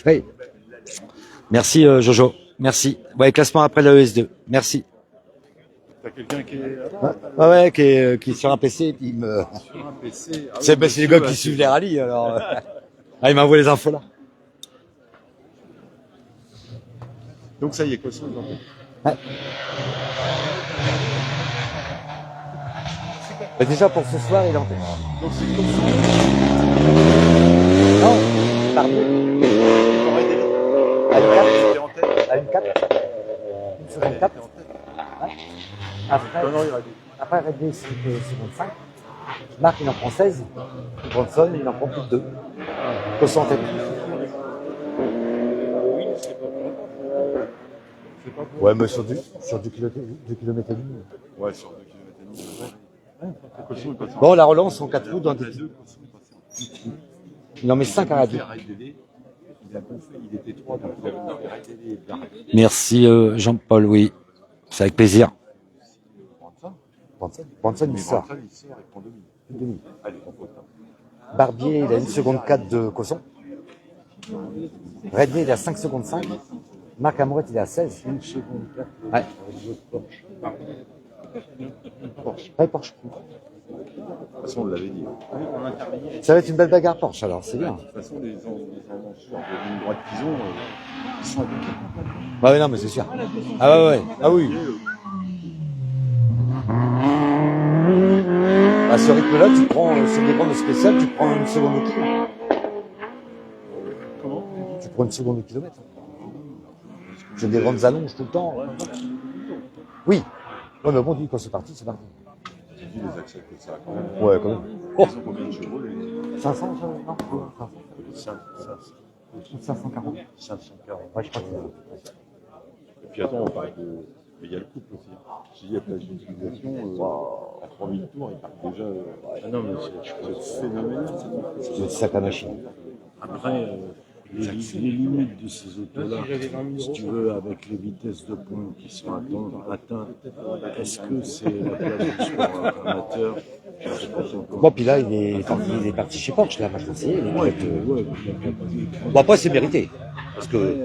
Oui. Merci Jojo. Merci. Ouais, classement après la ES2. Merci. t'as quelqu'un qui est Ouais, qui est sur un PC et puis il me. sur un PC. Ah oui, C'est les gars qui bah, suivent les rallyes alors. Ah, il m'envoie les infos là. Donc ça y est, Cosson, ils en font. Ouais. Mais déjà pour ce soir, il est en tête. Donc c'est Cosson. Non, Barbier. À 1,4. En tête. À 1,4. 1,64. Ouais. Après, après Redley, c'est 55. Marc, il en prend 16. Bronson, il en prend plus de 2. Cosson en tête. Ouais, mais sur du kilomètre et demi. Ouais, sur 2 km. Cosson est passé. Bon, la relance en 4 roues dans La des. 2, Cosson est passé. Il en met 5 à Redley. Il a bouffé, il était 3, donc il avait arrêté les Merci Jean-Paul, oui. C'est avec plaisir. Bronson, il sort. il sort, il prend 2 minutes. 2 minutes. Allez, on faute. Barbier, il a 1 seconde 4 de Cosson. Redley, il a 5 secondes 5. Marc Amorette, il est à 16. 1 seconde 4. Ouais. Ouais, Porsche. De toute façon, on l'avait dit. Ça va être une belle bagarre Porsche alors, c'est bien. De toute façon, les enlanceurs de ligne droite qu'ils ont, ils sont habitués. Bah oui, non, mais c'est sûr. Ah ouais. Ah oui. À ce rythme-là, tu prends, sur des bandes spéciales, tu prends 1 seconde au kilomètre. Comment? Tu prends 1 seconde au kilomètre. J'ai des grandes allonges tout le temps. Oui. Ouais, mais bon, dis, quand c'est parti, c'est parti. J'ai dit les accepter ça quand même. Ouais, quand même. Ils ont combien de chevaux les 500, non 500. 540. 540. Ouais, je crois que Et puis attends, on parle de. Mais il y a le couple aussi. S'il y a plage d'utilisation, à 3000 tours, ils partent déjà. Ah non, mais c'est phénoménal. c'est une sacrée machine. Après, les limites de ces autos-là, si tu veux, avec les vitesses de pointe qui sont atteintes, est-ce que c'est la place du sport amateur? Je sais pas encore. Bon, puis là, il est parti chez Porsche, là, moi, je conseillais. Ouais. Bon, après, c'est mérité. Parce que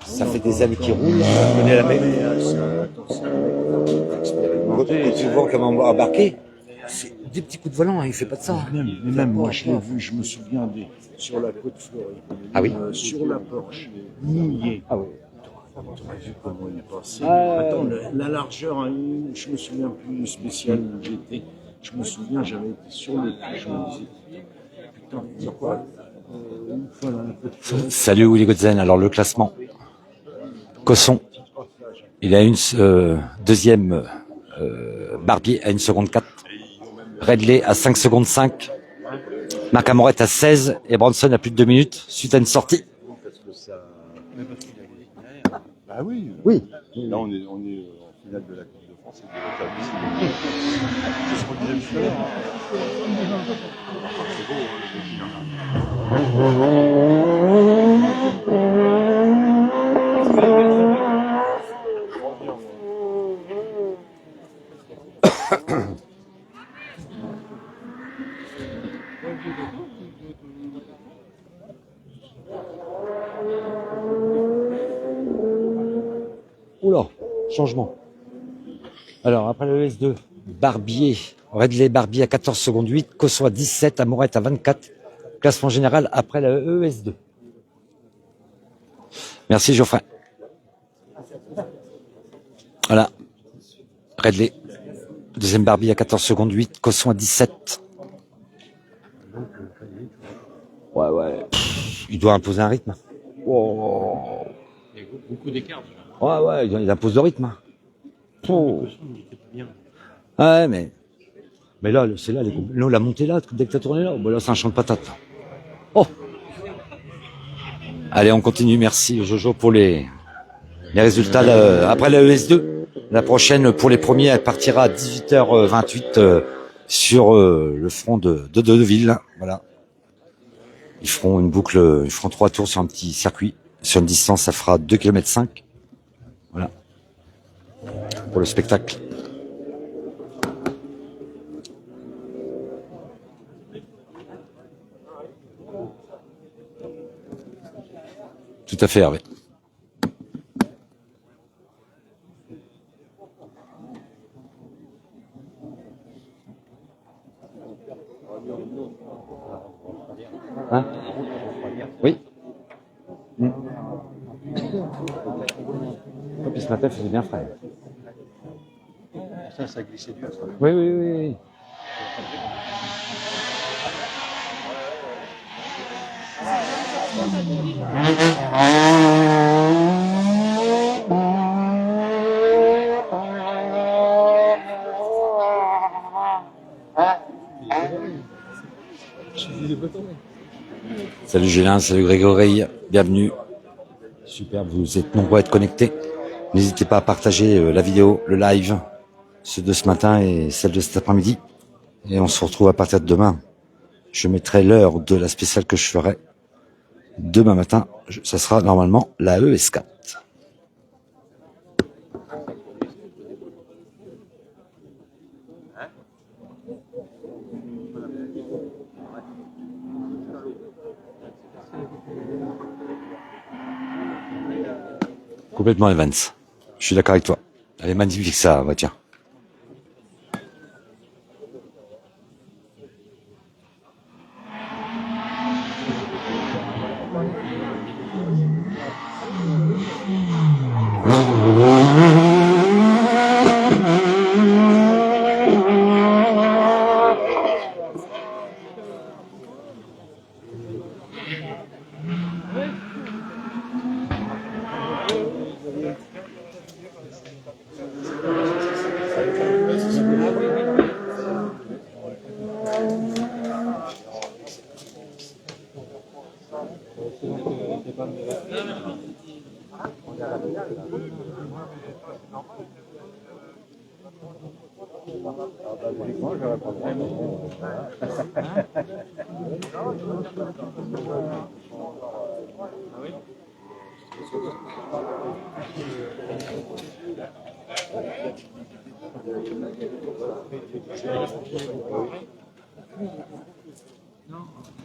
ça fait des années qu'il roule, on connaît la même. Et tu vois comment embarquer, c'est des petits coups de volant, hein, il fait pas de ça. Même moi, je l'ai vu, je me souviens sur la côte Floride. Ah oui. Sur la Porsche, mouillé. Ah oui. T'aurais vu comment il est passé. Ah, Attends, la largeur, hein, je me souviens plus spécial où j'étais. Je me souviens, j'avais été sur le coup, je me disais, putain, il y a quoi une fois là, un peu de flotte. Salut Willy Godzen, alors le classement. Cosson, il a une deuxième Barbier à 1 seconde 4. Redley à 5 secondes 5. Marc Amorette à 16 et Bronson à plus de 2 minutes suite à une sortie. Bah oui. Oui. Là, on est en finale de la Coupe de France et de la C'est ce qu'on disait tout à l'heure. C'est beau, Oula, changement. Alors après le S2, Barbier, Redley Barbie à 14 secondes 8, Cosson à 17, Amourette à 24. Classement général après la ES2. Merci Geoffrey. Voilà. Redley. Deuxième Barbie à 14 secondes 8, Cosson à 17. Ouais. Pff, il doit imposer un rythme. Oh. Il y a beaucoup d'écart. Ouais, il impose le rythme. Oh. Ouais, mais là, c'est là, là, la montée là, dès que t'as tourné là, bon, là, c'est un champ de patates. Oh. Allez, on continue. Merci Jojo pour les résultats après la ES2. La prochaine, pour les premiers, elle partira à 18h28 sur le front de Deauville. Voilà. Ils feront une boucle, ils feront 3 tours sur un petit circuit. Sur une distance, ça fera 2,5 km. Voilà. Pour le spectacle. Tout à fait, Hervé. Hein? Oui. Et puis ce matin, il faisait bien frais. Ça glissait dur. Oui. Salut Gélin, salut Grégory, bienvenue. Super, vous êtes nombreux à être connectés. N'hésitez pas à partager la vidéo, le live, ceux de ce matin et celle de cet après-midi. Et on se retrouve à partir de demain. Je mettrai l'heure de la spéciale que je ferai. Demain matin, ça sera normalement la ES4. Complètement Evans. Je suis d'accord avec toi. Elle est magnifique ça, voiture.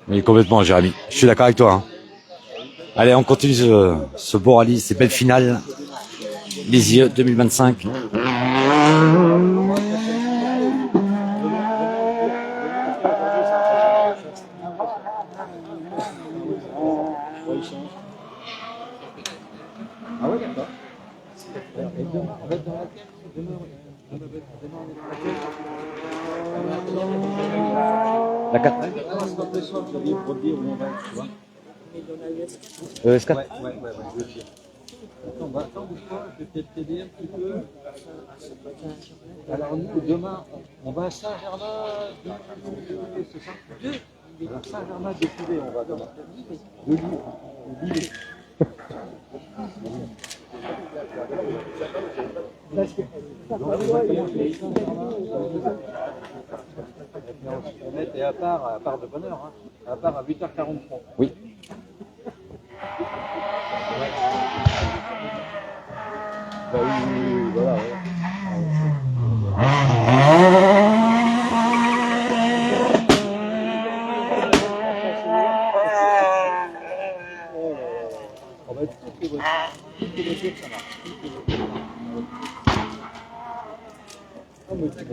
Oui, complètement, Jérémy. Je suis d'accord avec toi. Hein. Allez, on continue ce beau rallye, ces belles finales. Lisieux 2025. Ah ouais, d'accord. La 4. ES4. Ouais, je vais dire. Attends, bouge-toi, je vais peut-être t'aider un petit peu. Alors nous, demain, on va à Saint-Germain, c'est ça? Alors Saint-Germain de Poulet, on va demain. De Lille. Et à part de bonne heure, hein. À part à 8h43. Oui. Bah oui, voilà. Ouais. On va toutes les voitures, ça marche. me suis dit,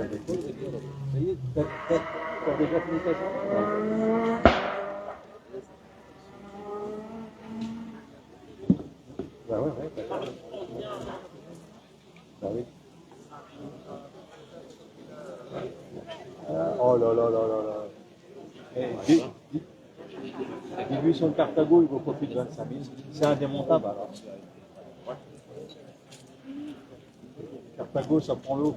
ça y est, t'as déjà fini ta journée? Bah ouais, bah oui. Oh là là là là là. Dis-lui son Cartago, il vaut pas plus de 25 000. C'est indémontable alors. Cartago, ça prend l'eau.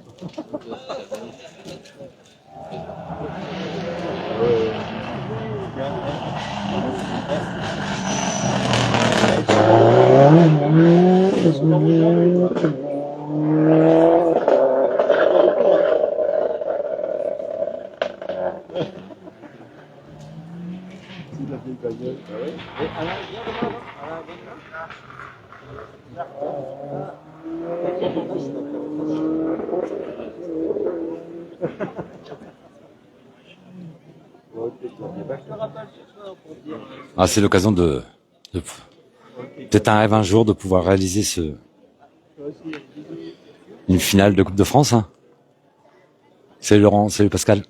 Ah, c'est l'occasion de peut-être un rêve un jour de pouvoir réaliser une finale de Coupe de France. Hein. Salut Laurent, salut Pascal.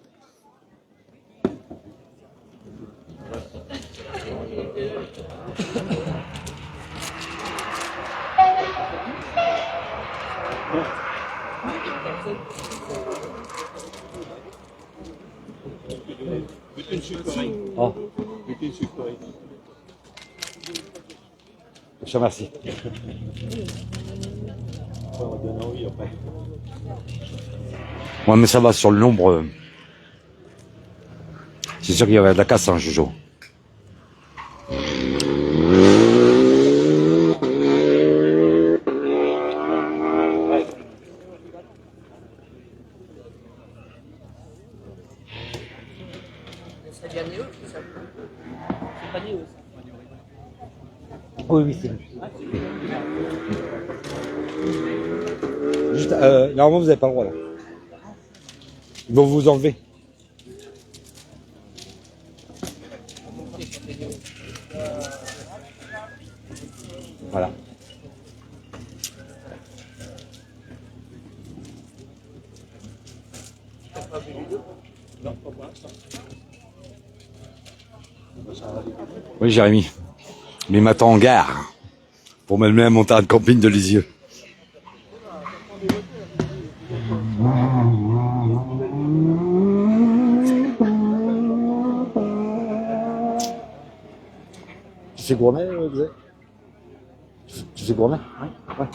Oh. Je te remercie. Ouais, mais ça va sur le nombre. C'est sûr qu'il y avait de la casse, hein, Jojo. C'est bien Néo qui s'appelle. C'est pas Néo, ça. Oui, c'est lui. Juste, normalement, vous n'avez pas le droit, là. Ils vont vous enlever. Voilà. Oui, Jérémy. Mais il m'attend en gare pour m'amener à mon terrain de camping de Lisieux. Tu fais gourmet, Xavier? Tu fais gourmet? Ouais.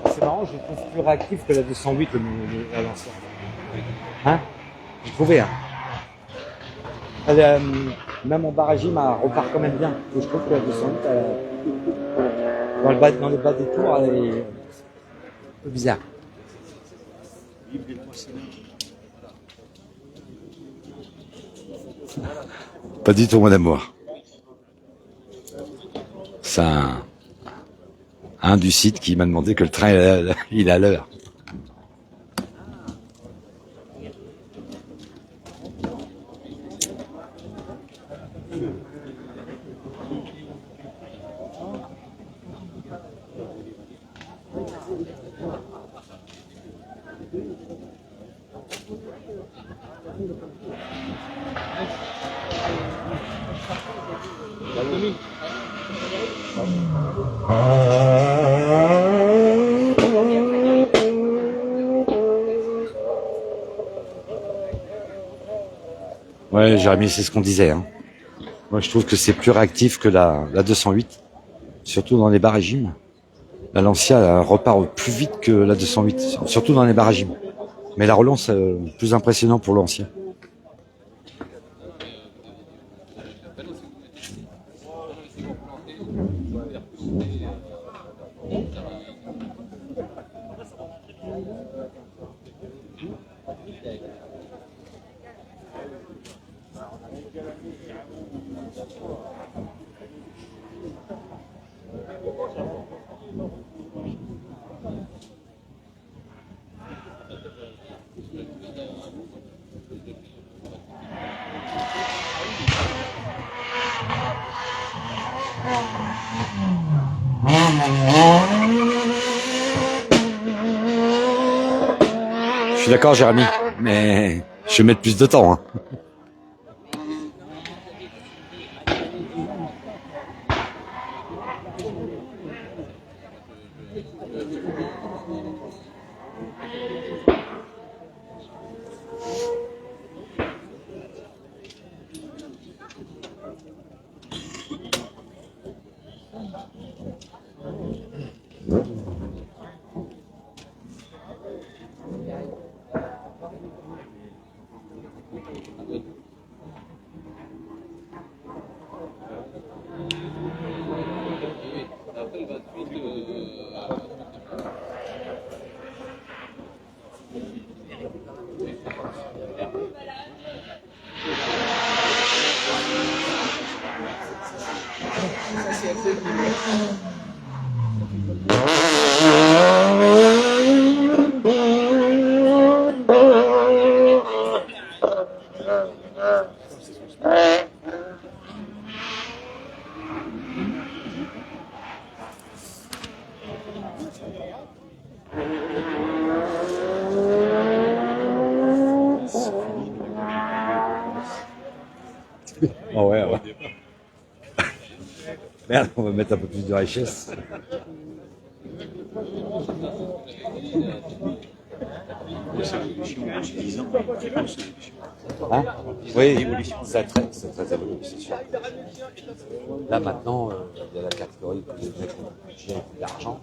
C'est marrant, je le trouve plus réactif que la 208 à l'ancien. Hein? Vous trouvez, hein? Elle, même en barragime, elle repart quand même bien. Et je trouve que la 208, dans les bas des tours, elle est un peu bizarre. Pas du tout, mon amour. C'est un du site qui m'a demandé que le train il est à l'heure. Ouais, Jérémy, c'est ce qu'on disait. Hein. Moi, je trouve que c'est plus réactif que la 208, surtout dans les barragimes. La Lancia elle repart plus vite que la 208, surtout dans les barragimes. Mais la relance, plus impressionnant pour l'ancien. Je suis d'accord, Jérémy, mais je vais mettre plus de temps. Hein. Oh ouais, ouais. Merde, on va mettre un peu plus de richesse. Hein? Oui, c'est très évolué, c'est sûr. Là maintenant, il y a la catégorie pour les mecs qui ont du budget et de l'argent.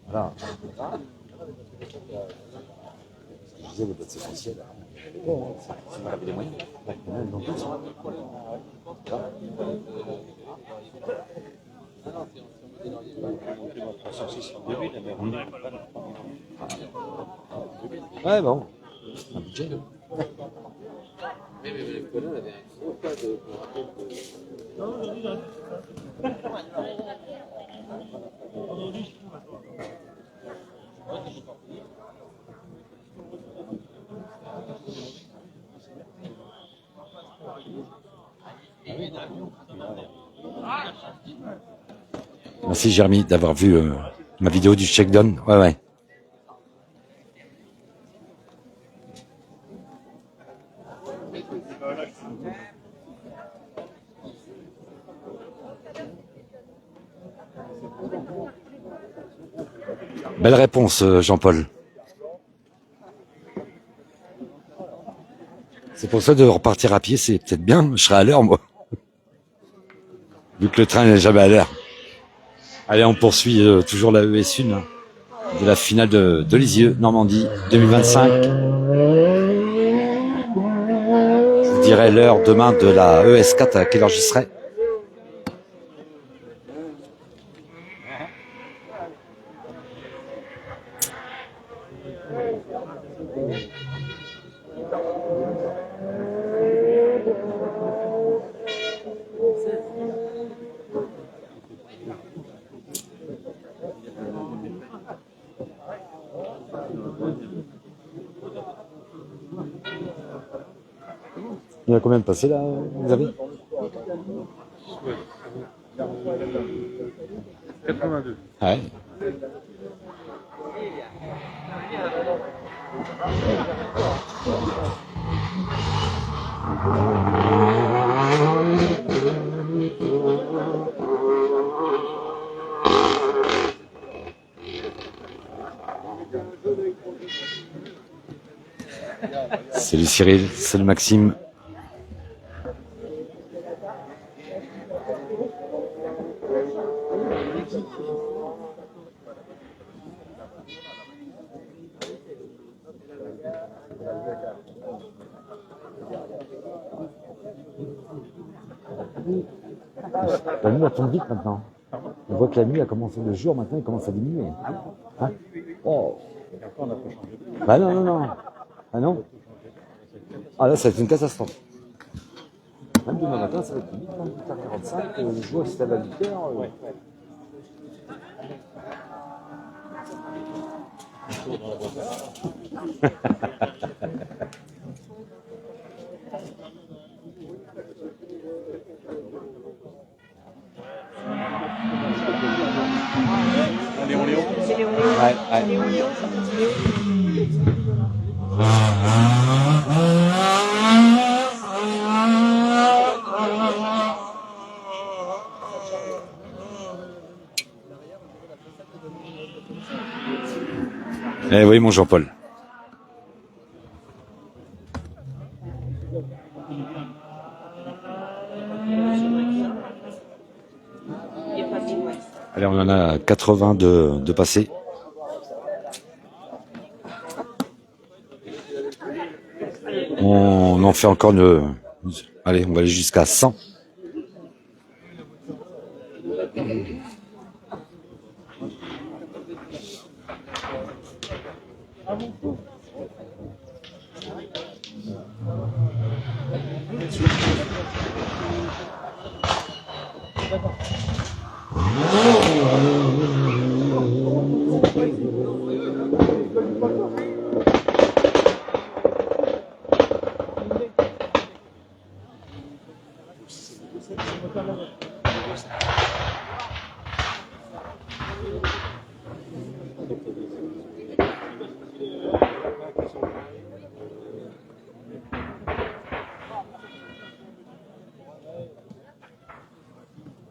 Voilà. Je disais, les boîtes séquentielles, si vous avez les moyens, ils ont tous. Ouais, bon, c'est un budget. Merci Jérémy d'avoir vu ma vidéo du check-down. Ouais, ouais. Belle réponse, Jean-Paul. C'est pour ça de repartir à pied, c'est peut-être bien. Je serai à l'heure, moi. Vu que le train n'est jamais à l'heure. Allez, on poursuit toujours la ES1 de la finale de Lisieux, Normandie 2025. Je vous dirai l'heure demain de la ES4 à quelle heure j'y serai. Il y a combien de passés là, vous avez 82. Ouais. Salut Cyril, salut Maxime. La nuit, elle tombe vite maintenant. On voit que la nuit a commencé le jour, maintenant il commence à diminuer. Hein? Oh. Bah non, non, non. Ah non. Ah là, ça va être une catastrophe. Même demain matin, ça va être vite, 8h45, le jour se lève à 8h. Léon Léon. C'est Léon. Ouais, ouais. Léon Léon. Eh oui, mon Jean-Paul. Il est pas bien, ouais. Allez, on en a 80 de passés. On en fait encore une... Allez, on va aller jusqu'à 100.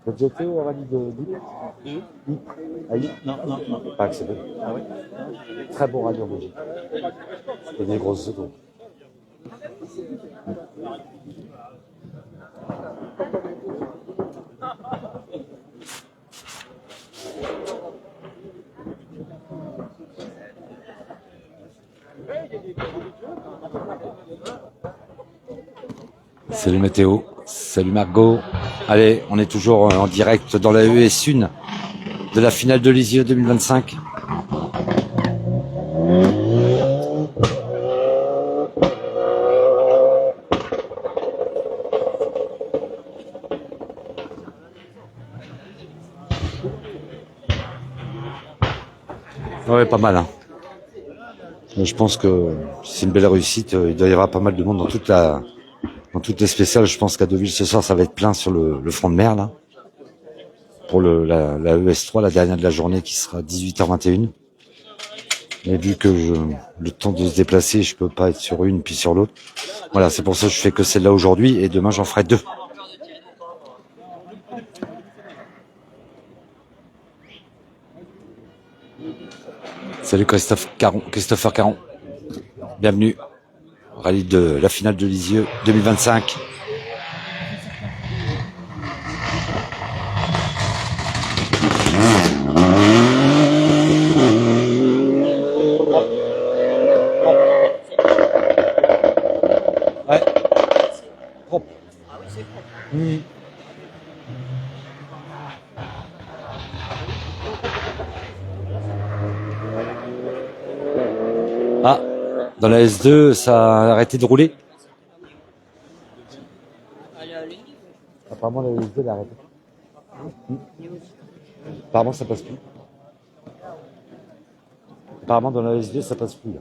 T'as déjà été au rallye de Lille? À Lille? Non, non, non. Pas accepté. Ah oui? Très bon rallye en Belgique. C'était des grosses autos. Salut Météo, salut Margot. Allez, on est toujours en direct dans la ES1 de la finale de Lisieux 2025. Ouais, pas mal. Hein. Je pense que c'est une belle réussite. Il doit y avoir pas mal de monde dans toutes les spéciales. Je pense qu'à Deauville ce soir, ça va être plein sur le front de mer là. Pour la ES3, la dernière de la journée qui sera 18h21. Mais vu que le temps de se déplacer, je peux pas être sur une puis sur l'autre. Voilà, c'est pour ça que je fais que celle-là aujourd'hui et demain j'en ferai 2. Salut Christopher Caron. Bienvenue au rallye de la finale de Lisieux 2025. Ouais. Propre. Ah, dans la S2, ça a arrêté de rouler. Apparemment, la S2, elle a arrêté. Apparemment, ça passe plus. Apparemment, dans la S2, ça passe plus. Là.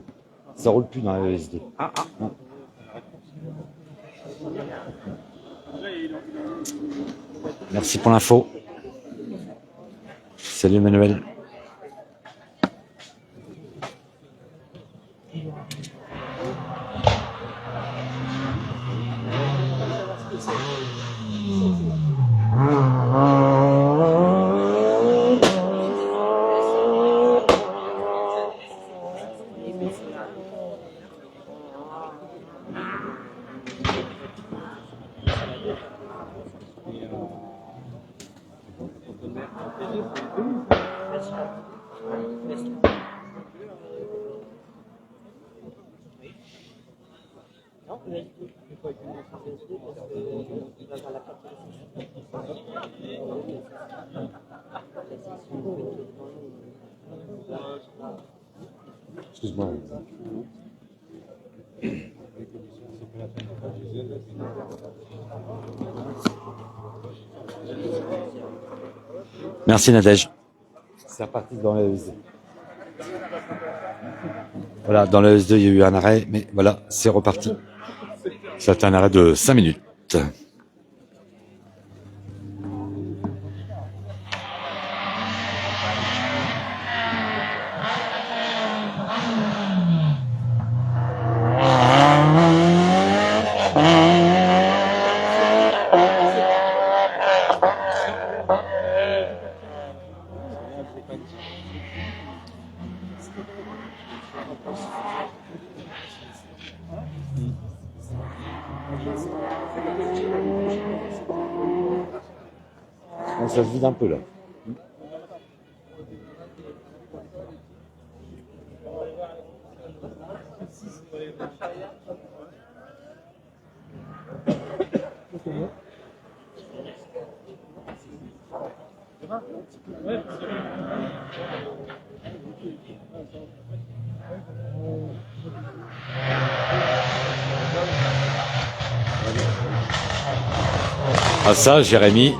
Ça roule plus dans la S2. Non. Merci pour l'info. Salut Emmanuel. Non, ES2. ES2 parce qu'il va avoir la carte. Excuse-moi. Merci Nadège. C'est reparti dans le ES2. Voilà, dans le ES2, il y a eu un arrêt, mais voilà, c'est reparti. C'est un arrêt de 5 minutes. Ça se vide un peu là. Ah ça, Jérémy.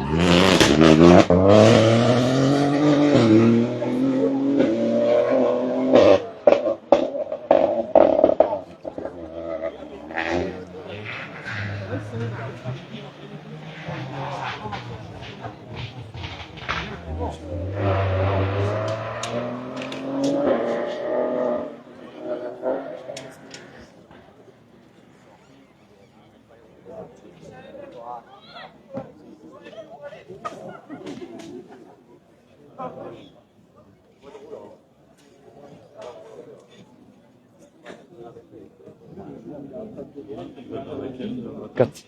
Quatre.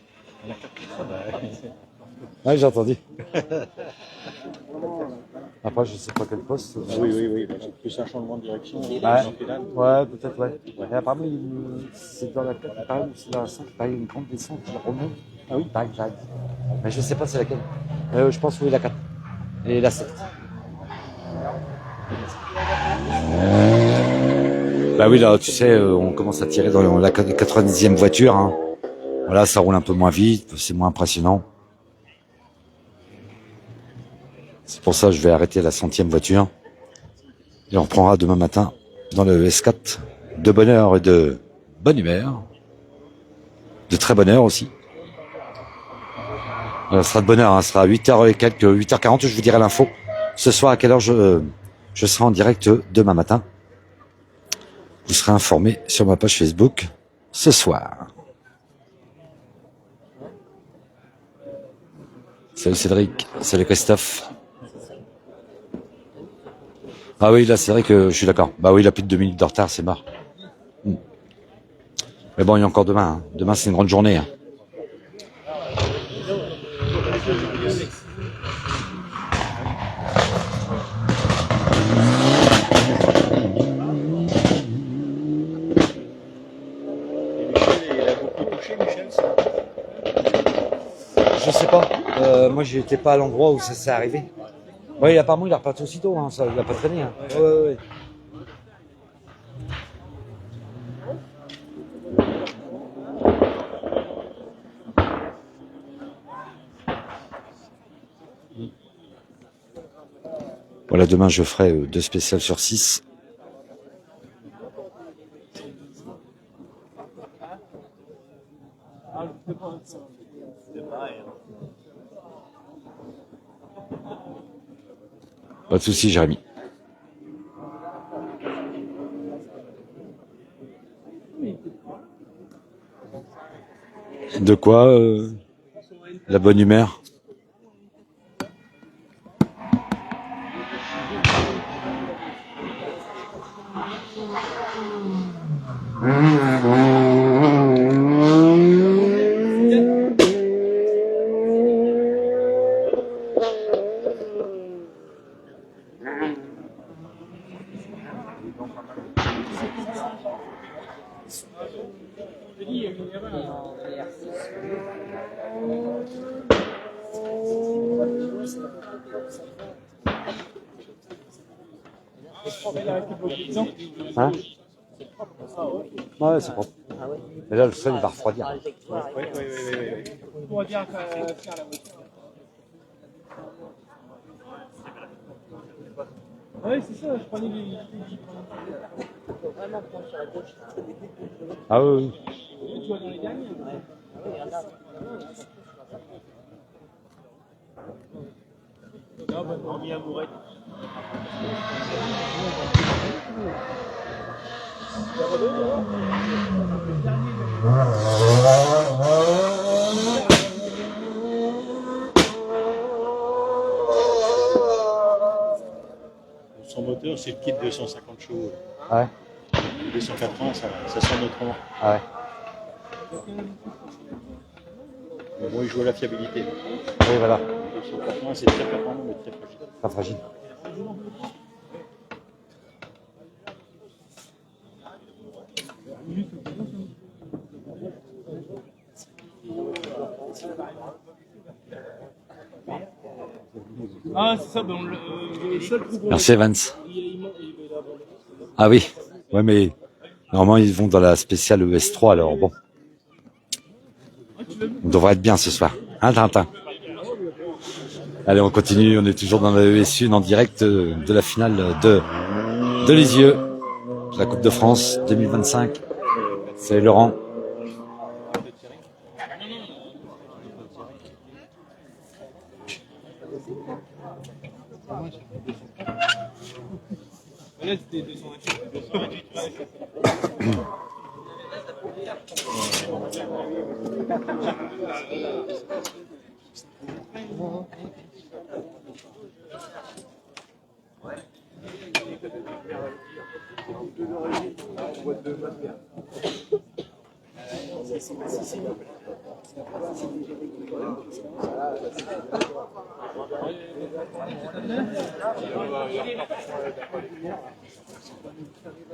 Ouais, j'ai entendu. Après, je sais pas quel poste. Oui. C'est plus un changement de direction. Ouais, peut-être, ouais. Et apparemment, c'est dans la 4, pareil, c'est dans la 5, pareil, une grande descente qui remonte. Ah oui, pareil. Mais je sais pas c'est laquelle. Je pense oui, la 4. Et la 7. Bah oui, là, tu sais, on commence à tirer dans la 90e voiture. Hein. Voilà, ça roule un peu moins vite, c'est moins impressionnant. C'est pour ça que je vais arrêter la 100e voiture. Et on reprendra demain matin dans le S4 de bonne heure et de bonne humeur. De très bonne heure aussi. Alors, ce sera de bonne heure, hein, ce sera à 8h et quelques, 8h40, je vous dirai l'info. Ce soir, à quelle heure je serai en direct demain matin. Vous serez informés sur ma page Facebook ce soir. Salut Cédric, salut Christophe. Ah oui, là c'est vrai que je suis d'accord. Bah oui, il a plus de 2 minutes de retard, c'est mort. Mais bon, il y a encore demain. Hein. Demain c'est une grande journée. Hein. Je sais pas. Moi, j'étais pas à l'endroit où ça s'est arrivé. Oui, apparemment, il est reparti aussitôt. Hein. Ça, il a pas traîné. Hein. Ouais. Voilà, demain, je ferai 2 spéciales sur 6. Pas de soucis, Jérémy. De quoi la bonne humeur? te dis, il y a une Et erreur. en VR6, Il a été bloqué dedans. Hein? Ouais, c'est propre. ah ouais. Mais là, le sol, il va refroidir. Trajectoire, Oui, oui, oui, oui, oui. Pour dire faire la voiture. Oui, c'est ça, je prenais les. Il faut vraiment prendre sur la gauche. Ah oui, oui. Tu vois dans les derniers. Ah oui, regarde. Ah bah, on mis amourette. Son moteur, c'est le kit 250 chevaux. Ouais. 280, ça sonne autrement. Ah ouais. Mais bon, il joue à la fiabilité. Oui, voilà. 280, c'est très performant, mais très fragile. Pas fragile. Ah, c'est ça, ben le seul truc. Merci Evans. Il va abandonner. Ah oui. Ouais, mais normalement, ils vont dans la spéciale ES3, alors bon. On devrait être bien ce soir. Hein, Tintin? Allez, on continue. On est toujours dans la ES1 en direct de la finale de Lisieux. La Coupe de France 2025. C'est Laurent. Là, c'était 228.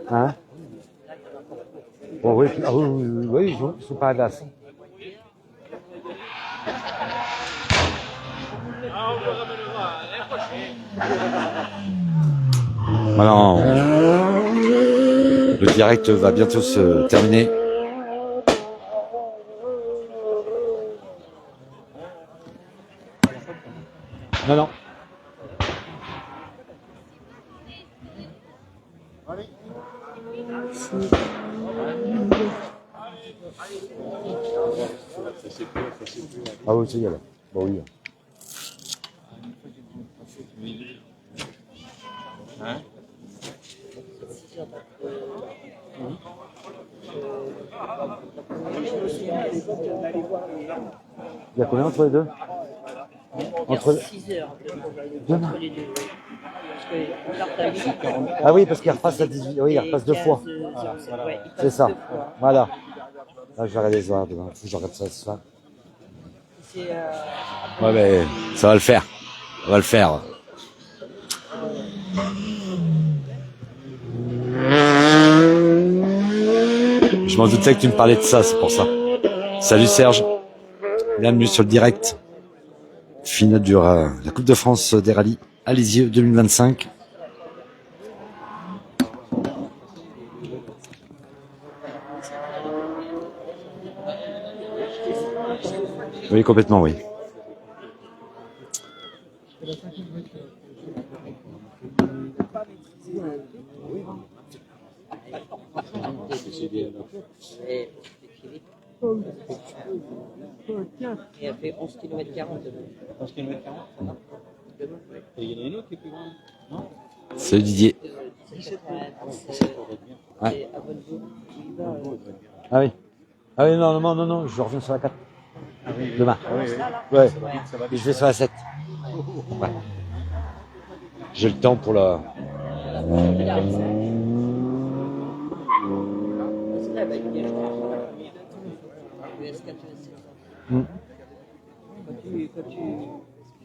Hein? Bon, oui, ah, oui, ils sont pas à glace. Voilà, le direct va bientôt se terminer. Non, non. Ah oui, c'est y là. Bon, oui. Hein? Il y a combien entre les deux? Entre 6 heures Demain. entre les deux. Parce que part à 8. Ah oui, parce qu'il repasse à 18. Oui, il repasse deux fois. C'est ça. Voilà. Là, je vais regarder les horaires demain. Faut que je regarde ça ce soir. Ouais, mais ça va le faire. On va le faire. Je m'en doutais que tu me parlais de ça, c'est pour ça. Salut Serge. Bienvenue sur le direct. Finale de la Coupe de France des rallyes à Lisieux 2025. Oui, complètement, oui. Et elle fait 11 km 40 demain. 11 km 40? Et il y en a une autre qui est plus grande? Non? C'est Didier. 17 Ouais. à Bonneville. Ah oui. Ah oui, non, je reviens sur la 4. Ah oui, Demain. oui, oui. Ouais. Ça va Et je vais sur la 7. Ouais. J'ai le temps pour la...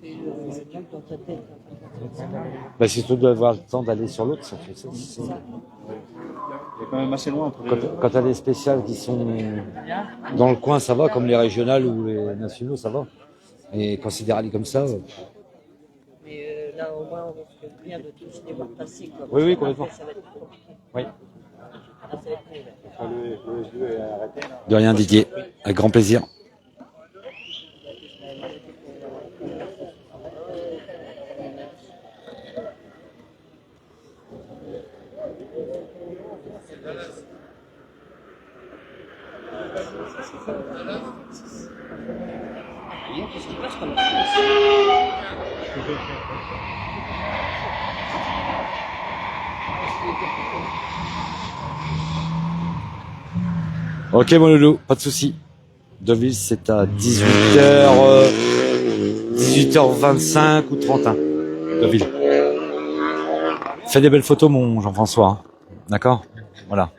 fais le truc dans ta tête. Bah, c'est surtout d'avoir le temps d'aller sur l'autre. Ça fait ça, c'est- Il est quand même assez loin entre les Quand t'as des spéciales qui sont dans le coin, ça va, comme les régionales ou les nationaux, ça va. Et quand c'est des rallyes comme ça, Mais là, au moins, on risque bien de tous les voir passer. Quoi. Oui, oui, Après, complètement. ça va être compliqué. oui. Là, ça va être mieux, là. De rien, Didier. Avec grand plaisir. Qu'est-ce qui passe comme Ok, mon loulou, pas de souci. Deauville, c'est à 18h, 18h25 ou 31. Deauville. Fais des belles photos, mon Jean-François. Hein. D'accord? Voilà.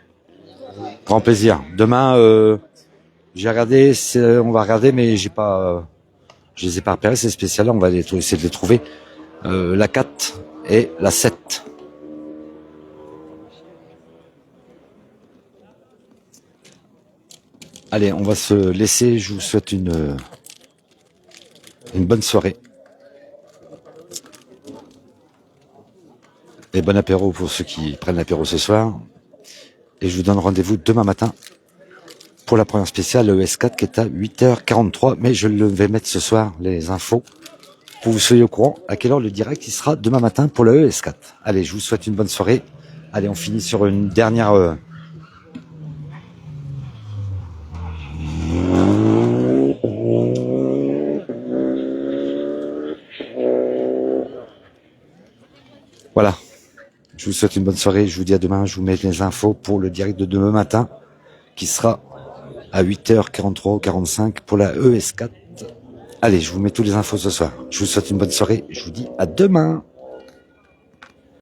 Grand plaisir. Demain, j'ai regardé, on va regarder, mais j'ai pas, je les ai pas repérés, ces spéciales-là, on va essayer de les trouver. La 4 et la 7. Allez, on va se laisser. Je vous souhaite une bonne soirée. Et bon apéro pour ceux qui prennent l'apéro ce soir. Et je vous donne rendez-vous demain matin pour la première spéciale, le ES4 qui est à 8h43. Mais je le vais mettre ce soir, les infos, pour que vous soyez au courant à quelle heure le direct il sera demain matin pour le ES4. Allez, je vous souhaite une bonne soirée. Allez, on finit sur une dernière... Voilà. Je vous souhaite une bonne soirée. Je vous dis à demain. Je vous mets les infos pour le direct de demain matin qui sera à 8h43 ou 45 pour la ES4. Allez, je vous mets toutes les infos ce soir. Je vous souhaite une bonne soirée. Je vous dis à demain.